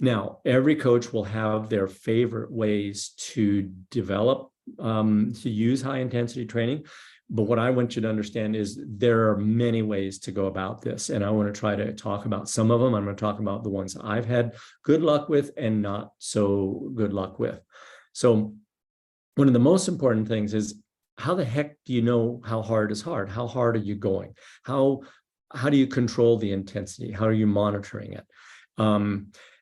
Now, every coach will have their favorite ways to develop, to use high intensity training. But what I want you to understand is there are many ways to go about this. And I want to try to talk about some of them. I'm going to talk about the ones I've had good luck with and not so good luck with. So one of the most important things is, how the heck do you know how hard is hard? How hard are you going? How do you control the intensity? How are you monitoring it?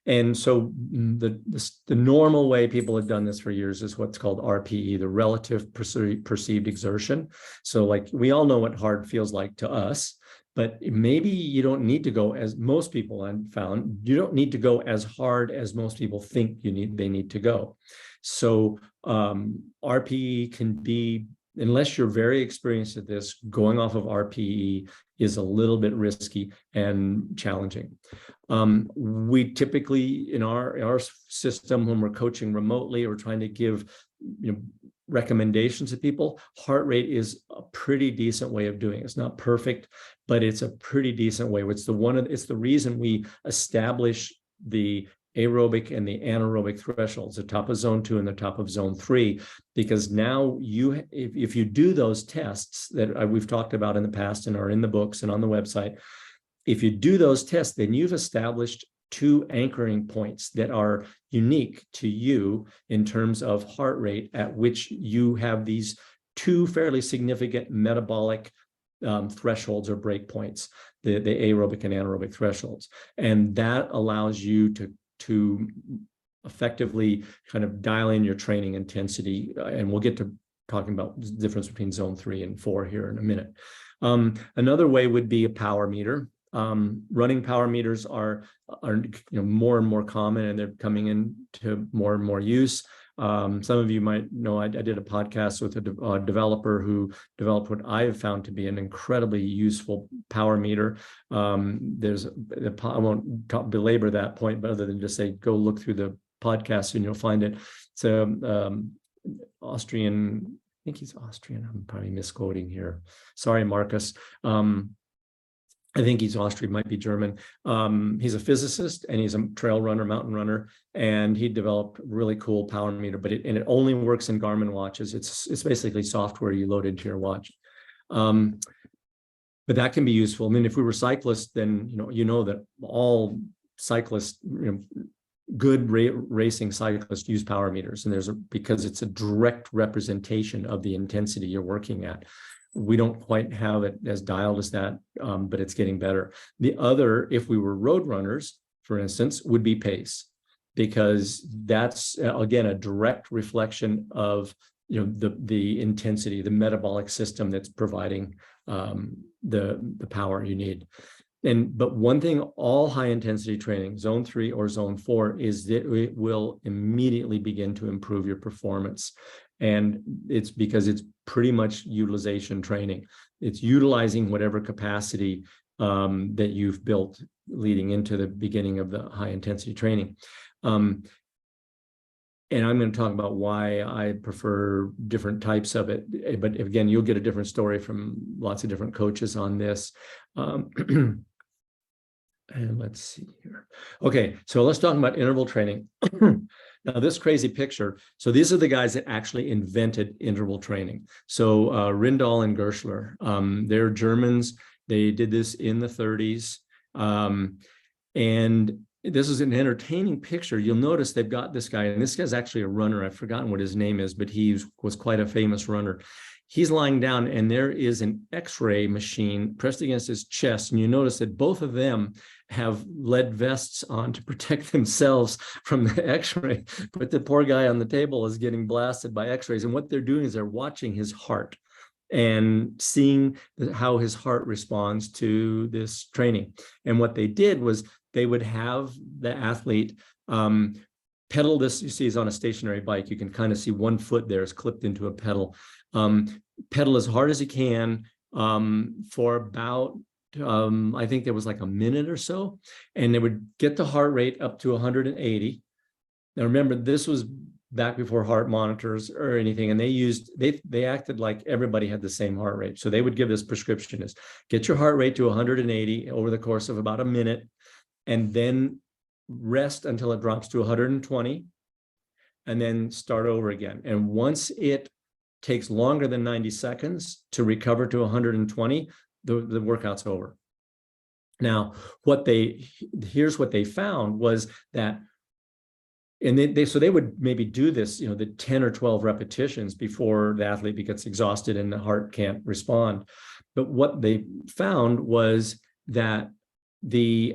And so the normal way people have done this for years is what's called RPE, the relative perceived exertion. So like we all know what hard feels like to us, but maybe you don't need to go, as most people I've found, you don't need to go as hard as most people think they need to go. So RPE can be, unless you're very experienced at this, going off of RPE is a little bit risky and challenging. We typically, in our system, when we're coaching remotely or trying to give recommendations to people, heart rate is a pretty decent way of doing it. It's not perfect, but it's a pretty decent way. It's the reason we establish the aerobic and the anaerobic thresholds, the top of zone 2 and the top of zone 3, because now if you do those tests that we've talked about in the past and are in the books and on the website, if you do those tests, then you've established 2 anchoring points that are unique to you in terms of heart rate, at which you have these 2 fairly significant metabolic thresholds or break points, the aerobic and anaerobic thresholds. And that allows you to effectively kind of dial in your training intensity. And we'll get to talking about the difference between zone 3 and 4 here in a minute. Another way would be a power meter. Running power meters are more and more common, and they're coming into more and more use. Some of you might know I did a podcast with a developer who developed what I have found to be an incredibly useful power meter. I won't belabor that point, but other than just say, go look through the podcast and you'll find it. It's Austrian, I think he's Austrian. I'm probably misquoting here. Sorry, Marcus. I think he's Austrian, might be German. He's a physicist and he's a trail runner, mountain runner, and he developed a really cool power meter, but it only works in Garmin watches. It's basically software you load into your watch. But that can be useful. I mean, if we were cyclists, then you know that all cyclists, good racing cyclists use power meters, and because it's a direct representation of the intensity you're working at. We don't quite have it as dialed as that, but it's getting better. The other, if we were road runners, for instance, would be pace, because that's again a direct reflection of the intensity, the metabolic system that's providing the power you need. But one thing, all high intensity training, zone 3 or zone 4, is that it will immediately begin to improve your performance. And it's because it's pretty much utilization training. It's utilizing whatever capacity that you've built leading into the beginning of the high intensity training. And I'm going to talk about why I prefer different types of it. But again, you'll get a different story from lots of different coaches on this. And let's see here. Okay, so let's talk about interval training. Now, this crazy picture. So these are the guys that actually invented interval training. So Rindahl and Gerschler, they're Germans. They did this in the 30s. And this is an entertaining picture. You'll notice they've got this guy, and this guy's actually a runner. I've forgotten what his name is, but he was quite a famous runner. He's lying down, and there is an X-ray machine pressed against his chest. And you notice that both of them have lead vests on to protect themselves from the X-ray. But the poor guy on the table is getting blasted by X-rays. And what they're doing is they're watching his heart and seeing how his heart responds to this training. And what they did was they would have the athlete pedal this. You see he's on a stationary bike. You can kind of see one foot there is clipped into a pedal. Pedal as hard as he can for about, I think there was like a minute or so, and they would get the heart rate up to 180. Now remember, this was back before heart monitors or anything, and they acted like everybody had the same heart rate. So they would give this prescription is get your heart rate to 180 over the course of about a minute, and then rest until it drops to 120, and then start over again. And once it takes longer than 90 seconds to recover to 120, the workout's over. Now, here's what they found was that, and they would maybe do this, the 10 or 12 repetitions before the athlete gets exhausted and the heart can't respond. But what they found was that the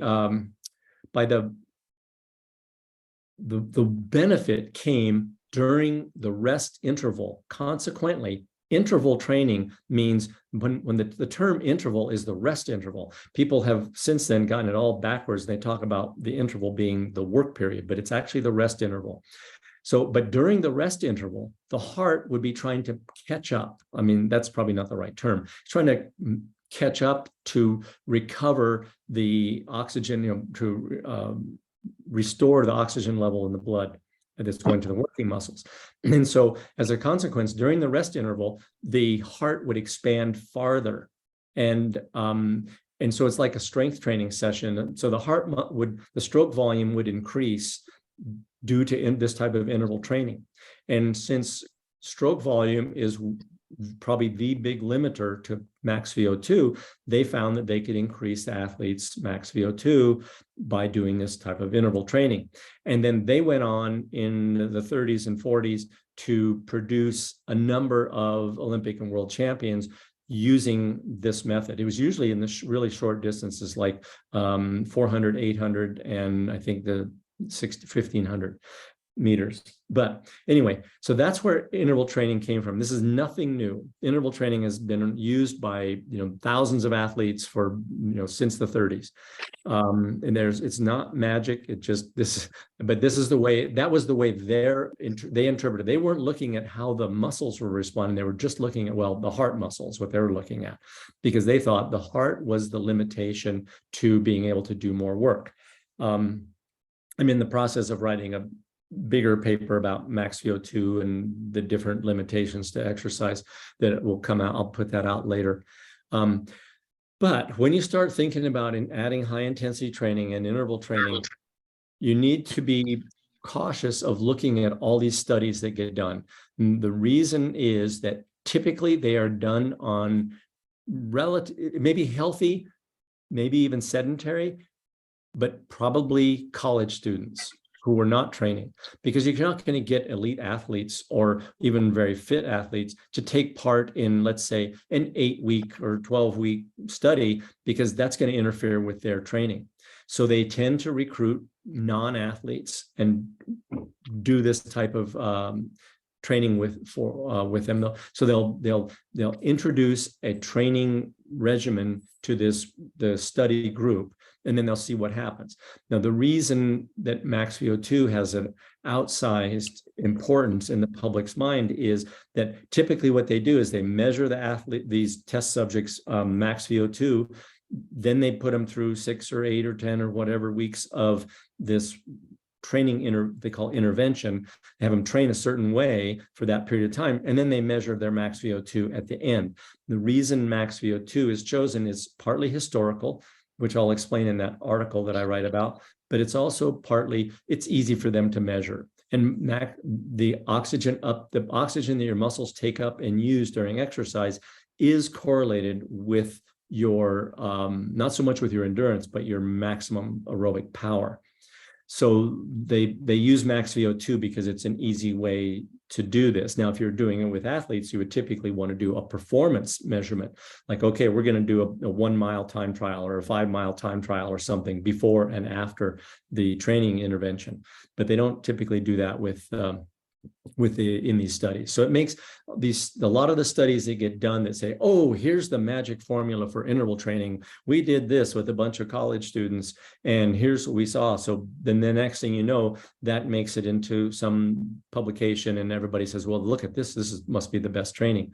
benefit came during the rest interval. Consequently, interval training means when the term interval is the rest interval. People have since then gotten it all backwards. They talk about the interval being the work period, but it's actually the rest interval. So, but during the rest interval, the heart would be trying to catch up. I mean, that's probably not the right term. It's trying to catch up to recover the oxygen, to restore the oxygen level in the blood that's going to the working muscles. And so as a consequence, during the rest interval, the heart would expand farther. And so it's like a strength training session. So the stroke volume would increase due to this type of interval training. And since stroke volume is probably the big limiter to max VO2, they found that they could increase the athlete's max VO2 by doing this type of interval training. And then they went on in the 30s and 40s to produce a number of Olympic and world champions using this method. It was usually in the really short distances like 400, 800, and I think the 1500 meters. But anyway, so that's where interval training came from. This is nothing new. Interval training has been used by thousands of athletes for since the 30s. And it's not magic. It just but this is the way, that was the way they interpreted. They weren't looking at how the muscles were responding. They were just looking at, the heart muscles, what they were looking at, because they thought the heart was the limitation to being able to do more work. I'm in the process of writing a bigger paper about max VO2 and the different limitations to exercise that will come out. I'll put that out later. But But when you start thinking about adding high intensity training and interval training, you need to be cautious of looking at all these studies that get done. And the reason is that typically they are done on maybe healthy, maybe even sedentary, but probably college students who are not training, because you're not going to get elite athletes or even very fit athletes to take part in, let's say, an 8-week or 12-week study, because that's going to interfere with their training. So they tend to recruit non-athletes and do this type of training with them. So they'll introduce a training regimen to the study group, and then they'll see what happens. Now, the reason that max VO2 has an outsized importance in the public's mind is that typically what they do is they measure these test subjects' max VO2, then they put them through 6 or 8 or 10 or whatever weeks of this training they call intervention, have them train a certain way for that period of time, and then they measure their max VO2 at the end. The reason max VO2 is chosen is partly historical, which I'll explain in that article that I write about, but it's also partly, it's easy for them to measure. And the oxygen that your muscles take up and use during exercise is correlated with your, not so much with your endurance, but your maximum aerobic power. So they use max VO2 because it's an easy way to do this. Now, if you're doing it with athletes, you would typically want to do a performance measurement, like, okay, we're going to do a 1-mile time trial or a 5-mile time trial or something before and after the training intervention. But they don't typically do that in these studies. So it makes a lot of the studies that get done that say, oh, here's the magic formula for interval training. We did this with a bunch of college students, and here's what we saw. So then the next thing you know, that makes it into some publication, and everybody says, well, look at this. Must be the best training.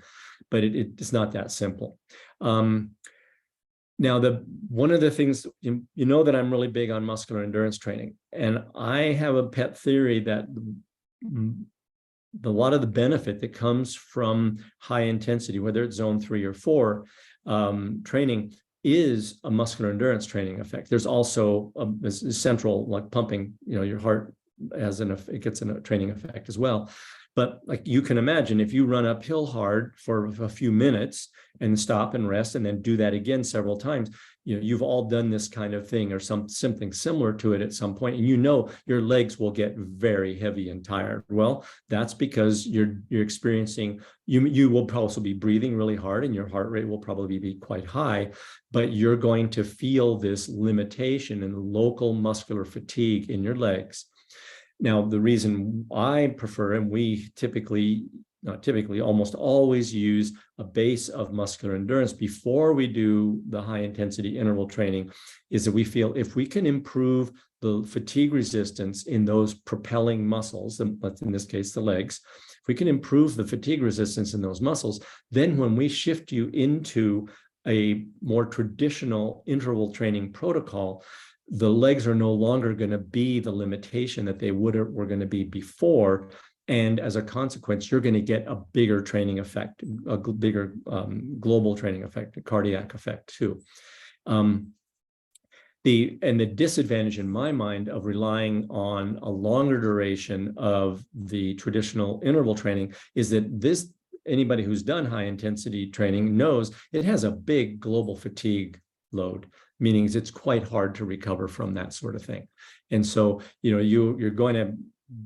But it's not that simple. Now, one of the things, you know that I'm really big on muscular endurance training, and I have a pet theory that a lot of the benefit that comes from high intensity, whether it's zone 3 or 4 training, is a muscular endurance training effect. There's also a central, like pumping, your heart it gets a training effect as well. But like you can imagine, if you run uphill hard for a few minutes and stop and rest and then do that again several times, you've all done this kind of thing or something similar to it at some point, and your legs will get very heavy and tired. Well, that's because you're experiencing, you will also be breathing really hard and your heart rate will probably be quite high, but you're going to feel this limitation in local muscular fatigue in your legs. Now, the reason I prefer, and we almost always use a base of muscular endurance before we do the high intensity interval training, is that we feel if we can improve the fatigue resistance in those propelling muscles, in this case, the legs, if we can improve the fatigue resistance in those muscles, then when we shift you into a more traditional interval training protocol, the legs are no longer going to be the limitation that they were going to be before. And as a consequence, you're going to get a bigger training effect, a bigger global training effect, a cardiac effect too. The disadvantage in my mind of relying on a longer duration of the traditional interval training is that anybody who's done high intensity training knows it has a big global fatigue load, meaning it's quite hard to recover from that sort of thing. And so, you're going to,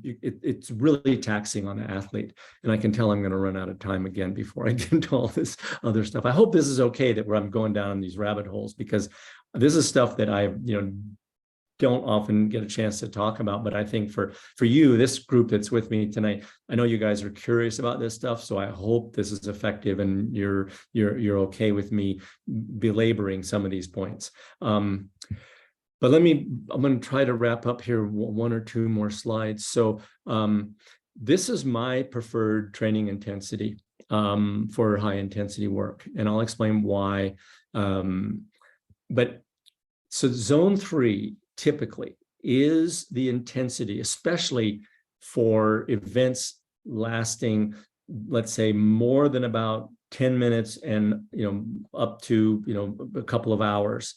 it's really taxing on the athlete. And I can tell I'm going to run out of time again before I get into all this other stuff. I hope this is okay that I'm going down these rabbit holes, because this is stuff that I, don't often get a chance to talk about. But I think for you, this group that's with me tonight, I know you guys are curious about this stuff. So I hope this is effective and you're okay with me belaboring some of these points. But I'm going to try to wrap up here 1 or 2 more slides. So this is my preferred training intensity for high intensity work, and I'll explain why. But so zone 3 typically is the intensity, especially for events lasting, let's say, more than about 10 minutes and, up to, a couple of hours.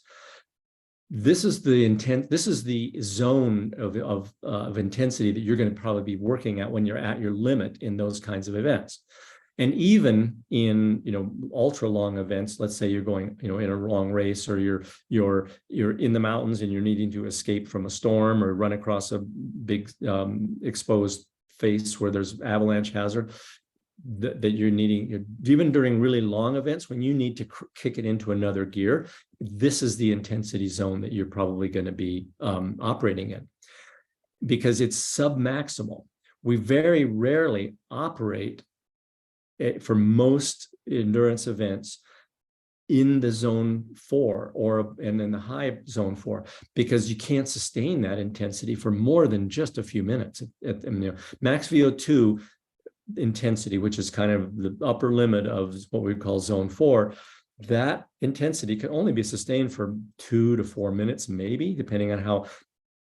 This is the intent. This is the zone of intensity that you're going to probably be working at when you're at your limit in those kinds of events. And even in, ultra long events, let's say you're going, in a long race, or you're in the mountains and you're needing to escape from a storm or run across a big exposed face where there's avalanche hazard, that you're needing, even during really long events, when you need to kick it into another gear, this is the intensity zone that you're probably going to be operating in, because it's submaximal. We very rarely operate for most endurance events in the zone 4 and in the high zone 4, because you can't sustain that intensity for more than just a few minutes. Max VO2 intensity, which is kind of the upper limit of what we call zone 4, that intensity can only be sustained for 2 to 4 minutes, maybe, depending on how.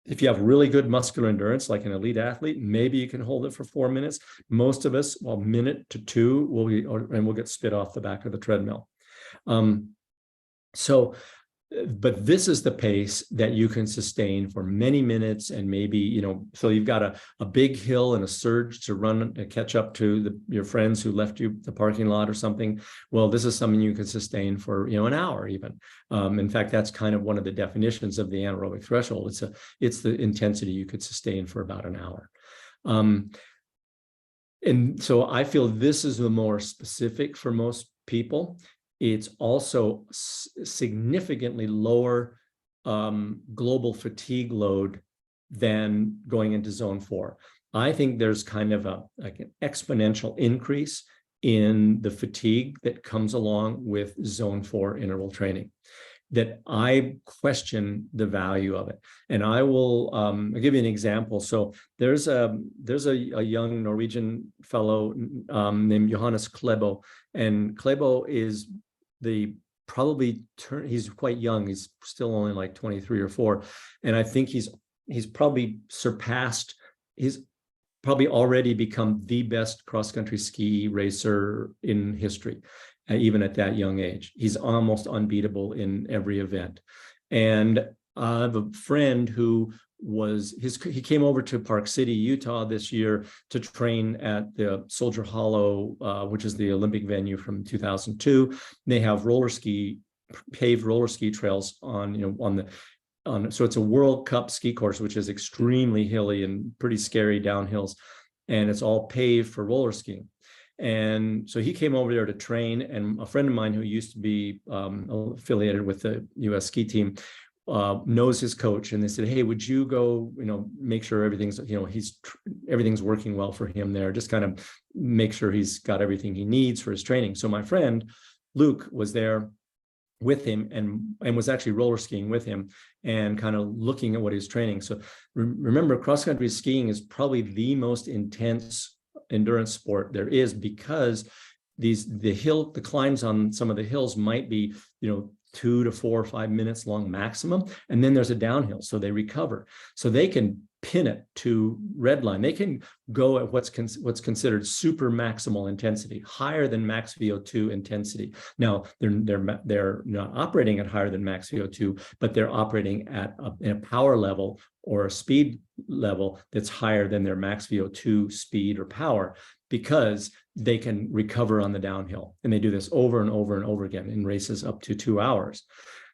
If you have really good muscular endurance, like an elite athlete, maybe you can hold it for 4 minutes. Most of us, well, minute to 2, we'll get spit off the back of the treadmill. But this is the pace that you can sustain for many minutes, and maybe, so you've got a big hill and a surge to run and catch up to your friends who left you the parking lot or something. Well, this is something you can sustain for, an hour even. In fact, that's kind of one of the definitions of the anaerobic threshold. It's the intensity you could sustain for about an hour. And so I feel this is the more specific for most people. It's also significantly lower global fatigue load than going into zone 4. I think there's kind of like an exponential increase in the fatigue that comes along with zone 4 interval training, that I question the value of it. And I will I'll give you an example. So there's a young Norwegian fellow named Johannes Klebo, and Klebo is he's quite young. He's still only like 23 or 4. And I think he's probably surpassed, he's probably already become the best cross-country ski racer in history, even at that young age. He's almost unbeatable in every event. And I have a friend who he came over to Park City, Utah this year to train at the Soldier Hollow, which is the Olympic venue from 2002. They have paved roller ski trails so it's a World Cup ski course, which is extremely hilly and pretty scary downhills. And it's all paved for roller skiing. And so he came over there to train, and a friend of mine who used to be affiliated with the US ski team knows his coach, and they said, hey, would you go, make sure everything's, everything's working well for him there, just kind of make sure he's got everything he needs for his training. So my friend Luke was there with him and was actually roller skiing with him and kind of looking at what he's training. So remember, cross-country skiing is probably the most intense endurance sport there is, because the climbs on some of the hills might be 2 to 4 or 5 minutes long maximum, and then there's a downhill, so they recover, so they can pin it to red line. They can go at what's considered super maximal intensity, higher than max VO2 intensity. Now they're not operating at higher than max VO2, but they're operating at a power level or a speed level that's higher than their max VO2 speed or power, because they can recover on the downhill. And they do this over and over and over again in races up to 2 hours.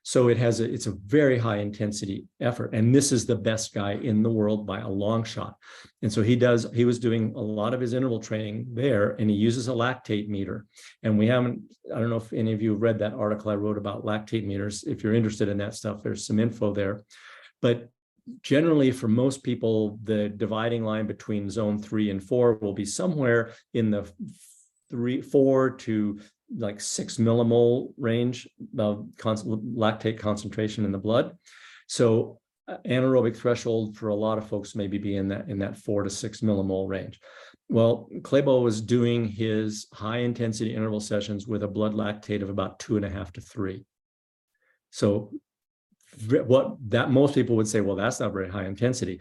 So it's a very high intensity effort. And this is the best guy in the world by a long shot. And so he was doing a lot of his interval training there, and he uses a lactate meter. And I don't know if any of you have read that article I wrote about lactate meters. If you're interested in that stuff, there's some info there. But generally, for most people, the dividing line between zone 3 and 4 will be somewhere in the 4 to like 6 millimole range of lactate concentration in the blood. So anaerobic threshold for a lot of folks maybe be in that 4 to 6 millimole range. Well, Klebo was doing his high intensity interval sessions with a blood lactate of about 2.5 to 3. So most people would say, well, that's not very high intensity.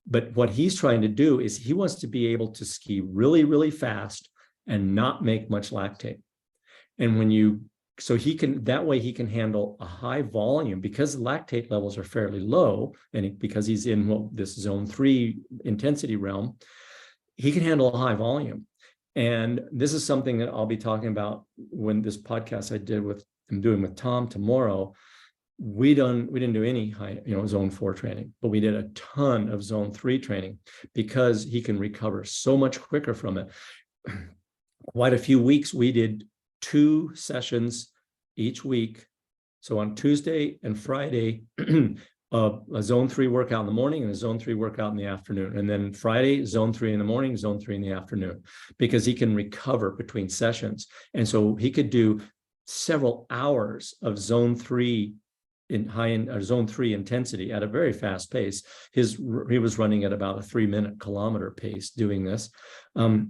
But what he's trying to do is he wants to be able to ski really, really fast and not make much lactate. And when you, so he can, that way he can handle a high volume because lactate levels are fairly low. And because he's in this zone 3 intensity realm, he can handle a high volume. And this is something that I'll be talking about when this podcast I'm doing with Tom tomorrow. We didn't do any high, zone 4 training, but we did a ton of zone 3 training because he can recover so much quicker from it. Quite a few weeks, we did 2 sessions each week. So on Tuesday and Friday, a zone 3 workout in the morning and a zone 3 workout in the afternoon. And then Friday, zone 3 in the morning, zone 3 in the afternoon, because he can recover between sessions. And so he could do several hours of zone 3 zone 3 intensity at a very fast pace. He was running at about a 3-minute kilometer pace doing this. But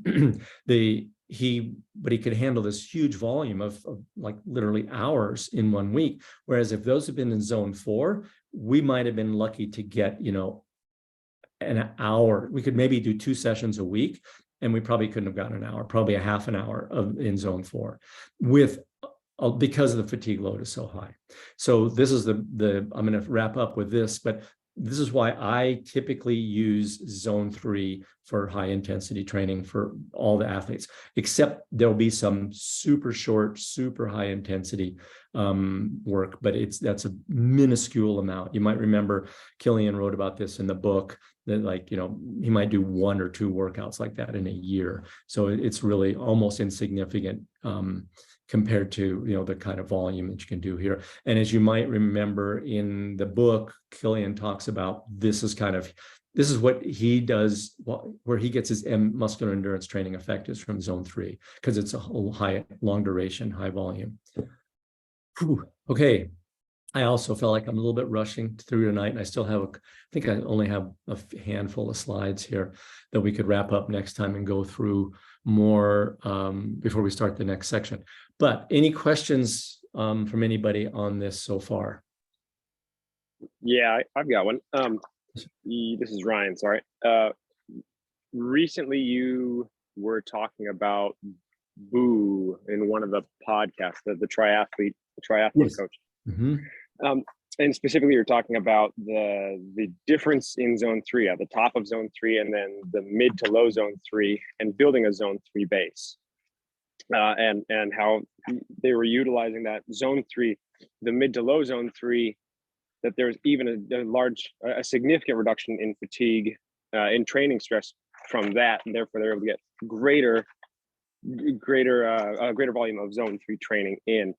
he could handle this huge volume of like literally hours in 1 week. Whereas if those had been in zone 4, we might have been lucky to get, an hour. We could maybe do 2 sessions a week, and we probably couldn't have gotten an hour, probably a half an hour in zone 4 because the fatigue load is so high. So this is I'm going to wrap up with this, but this is why I typically use zone 3 for high intensity training for all the athletes, except there'll be some super short, super high intensity work, but that's a minuscule amount. You might remember Killian wrote about this in the book that he might do 1 or 2 workouts like that in a year. So it's really almost insignificant compared to the kind of volume that you can do here. And as you might remember in the book, Killian talks about this is what he does, where he gets his muscular endurance training effect is from zone 3, because it's a whole long duration, high volume. Whew. Okay. I also felt like I'm a little bit rushing through tonight, and I still have, I think I only have a handful of slides here that we could wrap up next time and go through more before we start the next section. But any questions from anybody on this so far? Yeah, I've got one. This is Ryan, sorry. Recently you were talking about Boo in one of the podcasts, the triathlete Yes. coach. Mm-hmm. And specifically you're talking about the difference in zone 3 at the top of zone 3 and then the mid to low zone 3 and building a zone 3 base. And how they were utilizing that zone 3, the mid to low zone 3, that there's even a significant reduction in fatigue, in training stress from that, and therefore they're able to get greater volume of zone 3 training in.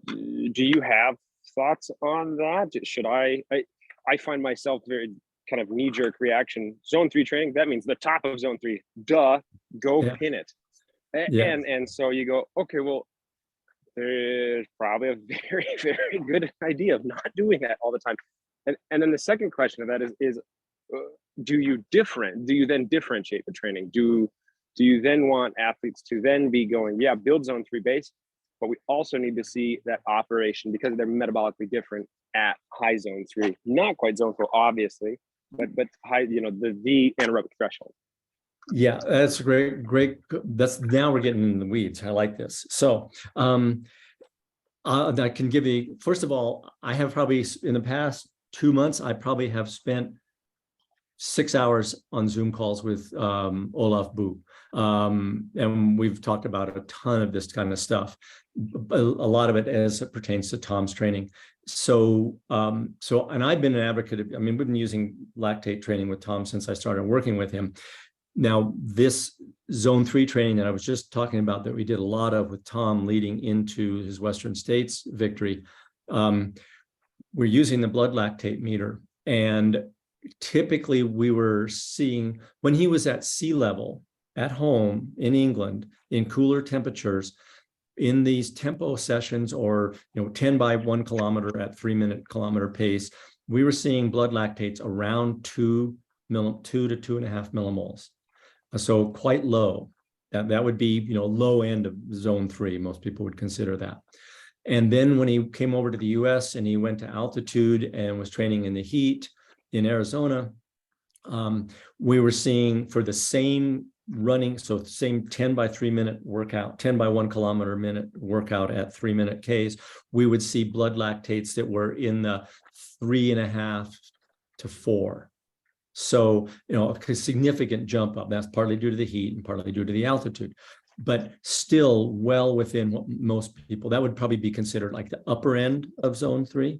Do you have thoughts on that? Should I find myself very kind of knee-jerk reaction, zone 3 training, that means the top of zone 3, go pin it. And so you go, okay, well, there's probably a very, very good idea of not doing that all the time. And then the second question of that is do you then differentiate the training? Do you then want athletes to then be going, build zone 3 base, but we also need to see that operation because they're metabolically different at high zone 3, not quite zone 4, obviously, but high, the anaerobic threshold. Yeah, that's great. Now we're getting in the weeds. I like this. So I can give you, first of all, I have probably in the past 2 months, I probably have spent 6 hours on Zoom calls with Olaf Boo. And we've talked about a ton of this kind of stuff, a lot of it as it pertains to Tom's training. So and I've been an advocate of, we've been using lactate training with Tom since I started working with him. Now, this zone 3 training that I was just talking about that we did a lot of with Tom leading into his Western States victory, we're using the blood lactate meter. And typically we were seeing, when he was at sea level at home in England in cooler temperatures, in these tempo sessions or 10 by 1 kilometer at 3-minute kilometer pace, we were seeing blood lactates around 2 to 2.5 millimoles. So quite low. That would be low end of zone 3. Most people would consider that. And then when he came over to the US and he went to altitude and was training in the heat in Arizona, we were seeing for the same running, so same 10 by 3 minute workout, 10 by 1 kilometer minute workout at 3 minute Ks, we would see blood lactates that were in the 3.5 to 4. So, a significant jump up. That's partly due to the heat and partly due to the altitude, but still well within what most people, that would probably be considered like the upper end of zone 3.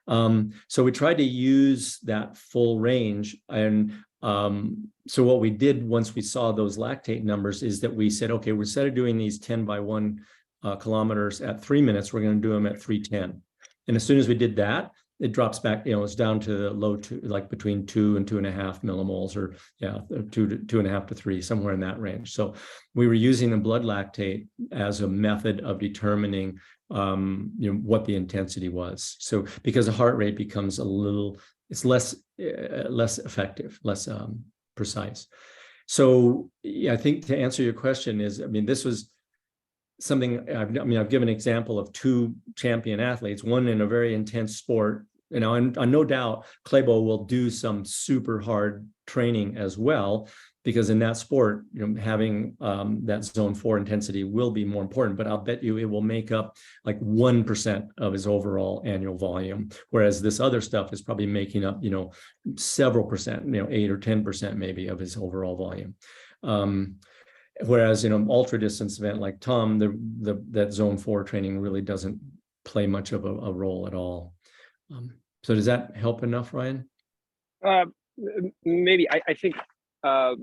So we tried to use that full range. And so what we did once we saw those lactate numbers is that we said, okay, instead of doing these 10 by 1 kilometers at 3 minutes, we're going to do them at 3:10. And as soon as we did that, it drops back, it's down to the low two, like between 2 and 2.5 millimoles, or 2.5 to 3, somewhere in that range. So we were using the blood lactate as a method of determining what the intensity was. So because the heart rate becomes it's less effective, less precise. So yeah, I think to answer your question is, this was something, I've given an example of 2 champion athletes, one in a very intense sport, and no doubt Klæbo will do some super hard training as well, because in that sport, having that zone 4 intensity will be more important, but I'll bet you it will make up like 1% of his overall annual volume. Whereas this other stuff is probably making up, several percent, 8 or 10% maybe of his overall volume. Whereas, ultra distance event like Tom, that zone 4 training really doesn't play much of a role at all. So does that help enough, Ryan? Maybe. I think, I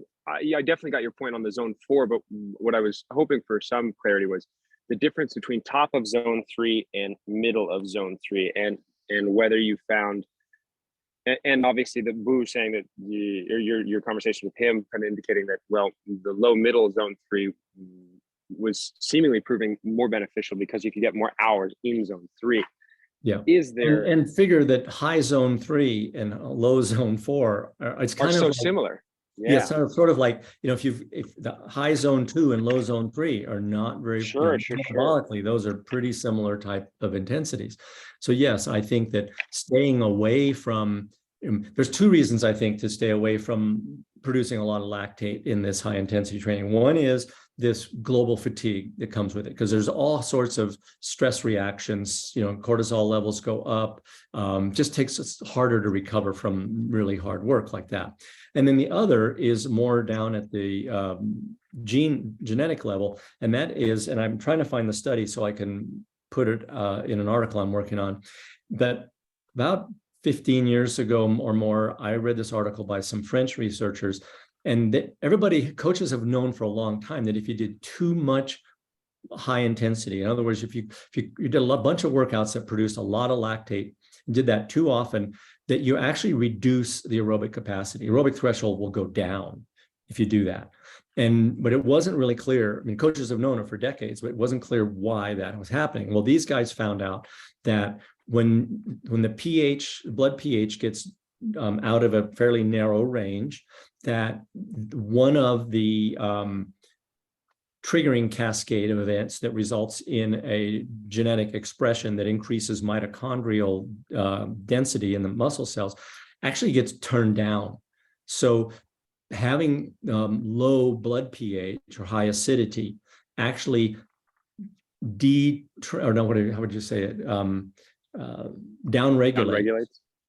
definitely got your point on the zone 4, but what I was hoping for some clarity was the difference between top of zone 3 and middle of zone 3, and whether you found, and obviously the Boo saying that your conversation with him kind of indicating that, well, the low middle zone 3 was seemingly proving more beneficial because you could get more hours in zone 3. Yeah. Is there, and figure that high zone 3 and low zone 4 it's kind of so like, similar. Yeah, sort of like, if the high zone 2 and low zone 3 are not very, metabolically, those are pretty similar type of intensities. So yes, I think that staying away from, there's 2 reasons I think to stay away from producing a lot of lactate in this high intensity training. One is this global fatigue that comes with it, because there's all sorts of stress reactions, cortisol levels go up, just takes us harder to recover from really hard work like that. And then the other is more down at the genetic level, and that is, and I'm trying to find the study so I can put it in an article I'm working on, that about 15 years ago or more, I read this article by some French researchers, and coaches have known for a long time that if you did too much high intensity, in other words, if you did a bunch of workouts that produced a lot of lactate, did that too often, that you actually reduce the aerobic capacity. Aerobic threshold will go down if you do that. But it wasn't really clear. Coaches have known it for decades, but it wasn't clear why that was happening. Well, these guys found out that when the blood pH gets out of a fairly narrow range, that one of the triggering cascade of events that results in a genetic expression that increases mitochondrial density in the muscle cells actually gets turned down. So having low blood pH or high acidity actually downregulates.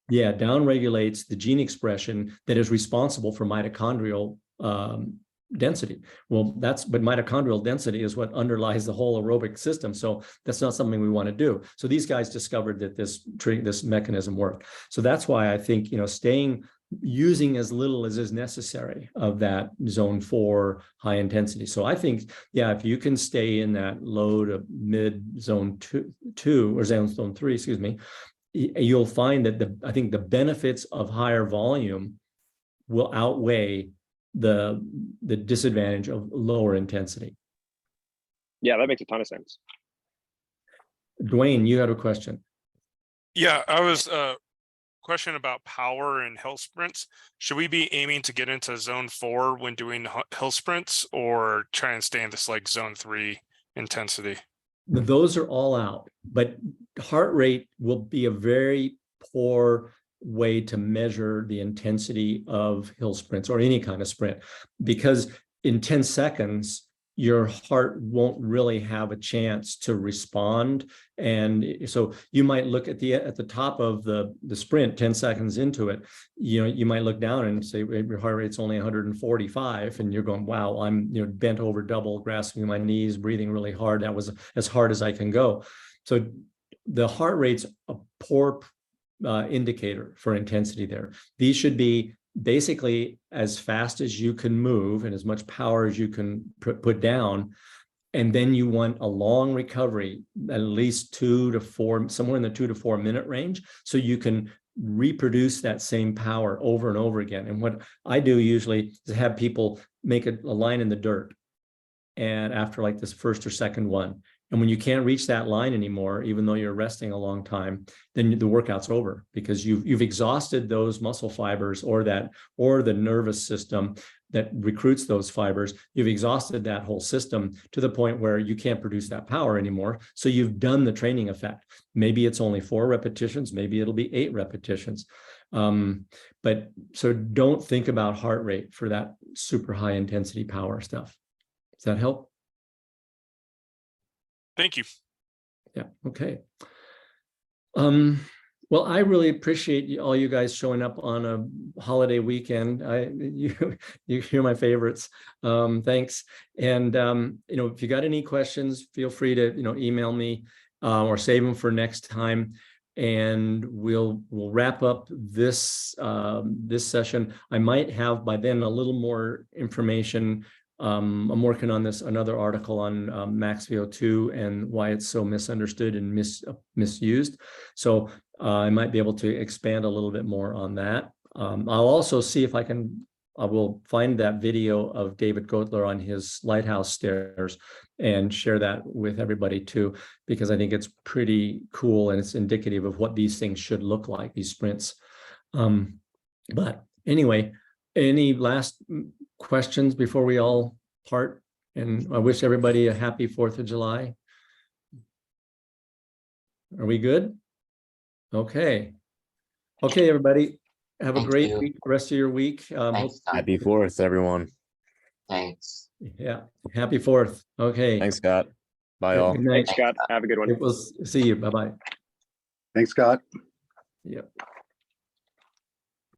Yeah, downregulates the gene expression that is responsible for mitochondrial density. But mitochondrial density is what underlies the whole aerobic system. So that's not something we want to do. So these guys discovered that this mechanism worked. So that's why I think, using as little as is necessary of that zone 4 high intensity. So I think, if you can stay in that low to mid zone 2 or zone 3, excuse me, you'll find that I think the benefits of higher volume will outweigh the disadvantage of lower intensity. Yeah, that makes a ton of sense. Dwayne, you had a question. Yeah, I was question about power and hill sprints. Should we be aiming to get into zone 4 when doing hill sprints, or try and stay in this like zone 3 intensity? Those are all out, but heart rate will be a very poor way to measure the intensity of hill sprints or any kind of sprint, because in 10 seconds, your heart won't really have a chance to respond. And so you might look at the top of the sprint 10 seconds into it, you might look down and say your heart rate's only 145, and you're going, wow, I'm bent over double, grasping my knees, breathing really hard. That was as hard as I can go. So the heart rate's a poor indicator for intensity there. These should be basically as fast as you can move and as much power as you can put down. And then you want a long recovery, at least 2 to 4, somewhere in the 2 to 4 minute range, so you can reproduce that same power over and over again. And what I do usually is have people make a line in the dirt, and after like this first or second one. And when you can't reach that line anymore, even though you're resting a long time, then the workout's over, because you've exhausted those muscle fibers or the nervous system that recruits those fibers. You've exhausted that whole system to the point where you can't produce that power anymore. So you've done the training effect. Maybe it's only 4 repetitions, maybe it'll be 8 repetitions. But so don't think about heart rate for that super high intensity power stuff. Does that help? Thank you. Yeah. Okay. Well, I really appreciate all you guys showing up on a holiday weekend. You're my favorites. Thanks. And if you got any questions, feel free to email me or save them for next time. And we'll wrap up this session. I might have by then a little more information. I'm working on another article on max VO2 and why it's so misunderstood and misused. So I might be able to expand a little bit more on that. I'll also see if I will find that video of David Gotler on his lighthouse stairs and share that with everybody too, because I think it's pretty cool and it's indicative of what these things should look like, these sprints. But anyway, any last questions before we all part? And I wish everybody a happy 4th of July. Are we good? Okay. Okay, everybody. Have a great week, rest of your week. Happy 4th, everyone. Thanks. Yeah. Happy 4th. Okay. Thanks, Scott. Bye, all. Good night. Thanks, Scott. Have a good one. We'll see you. Bye-bye. Thanks, Scott. Yep.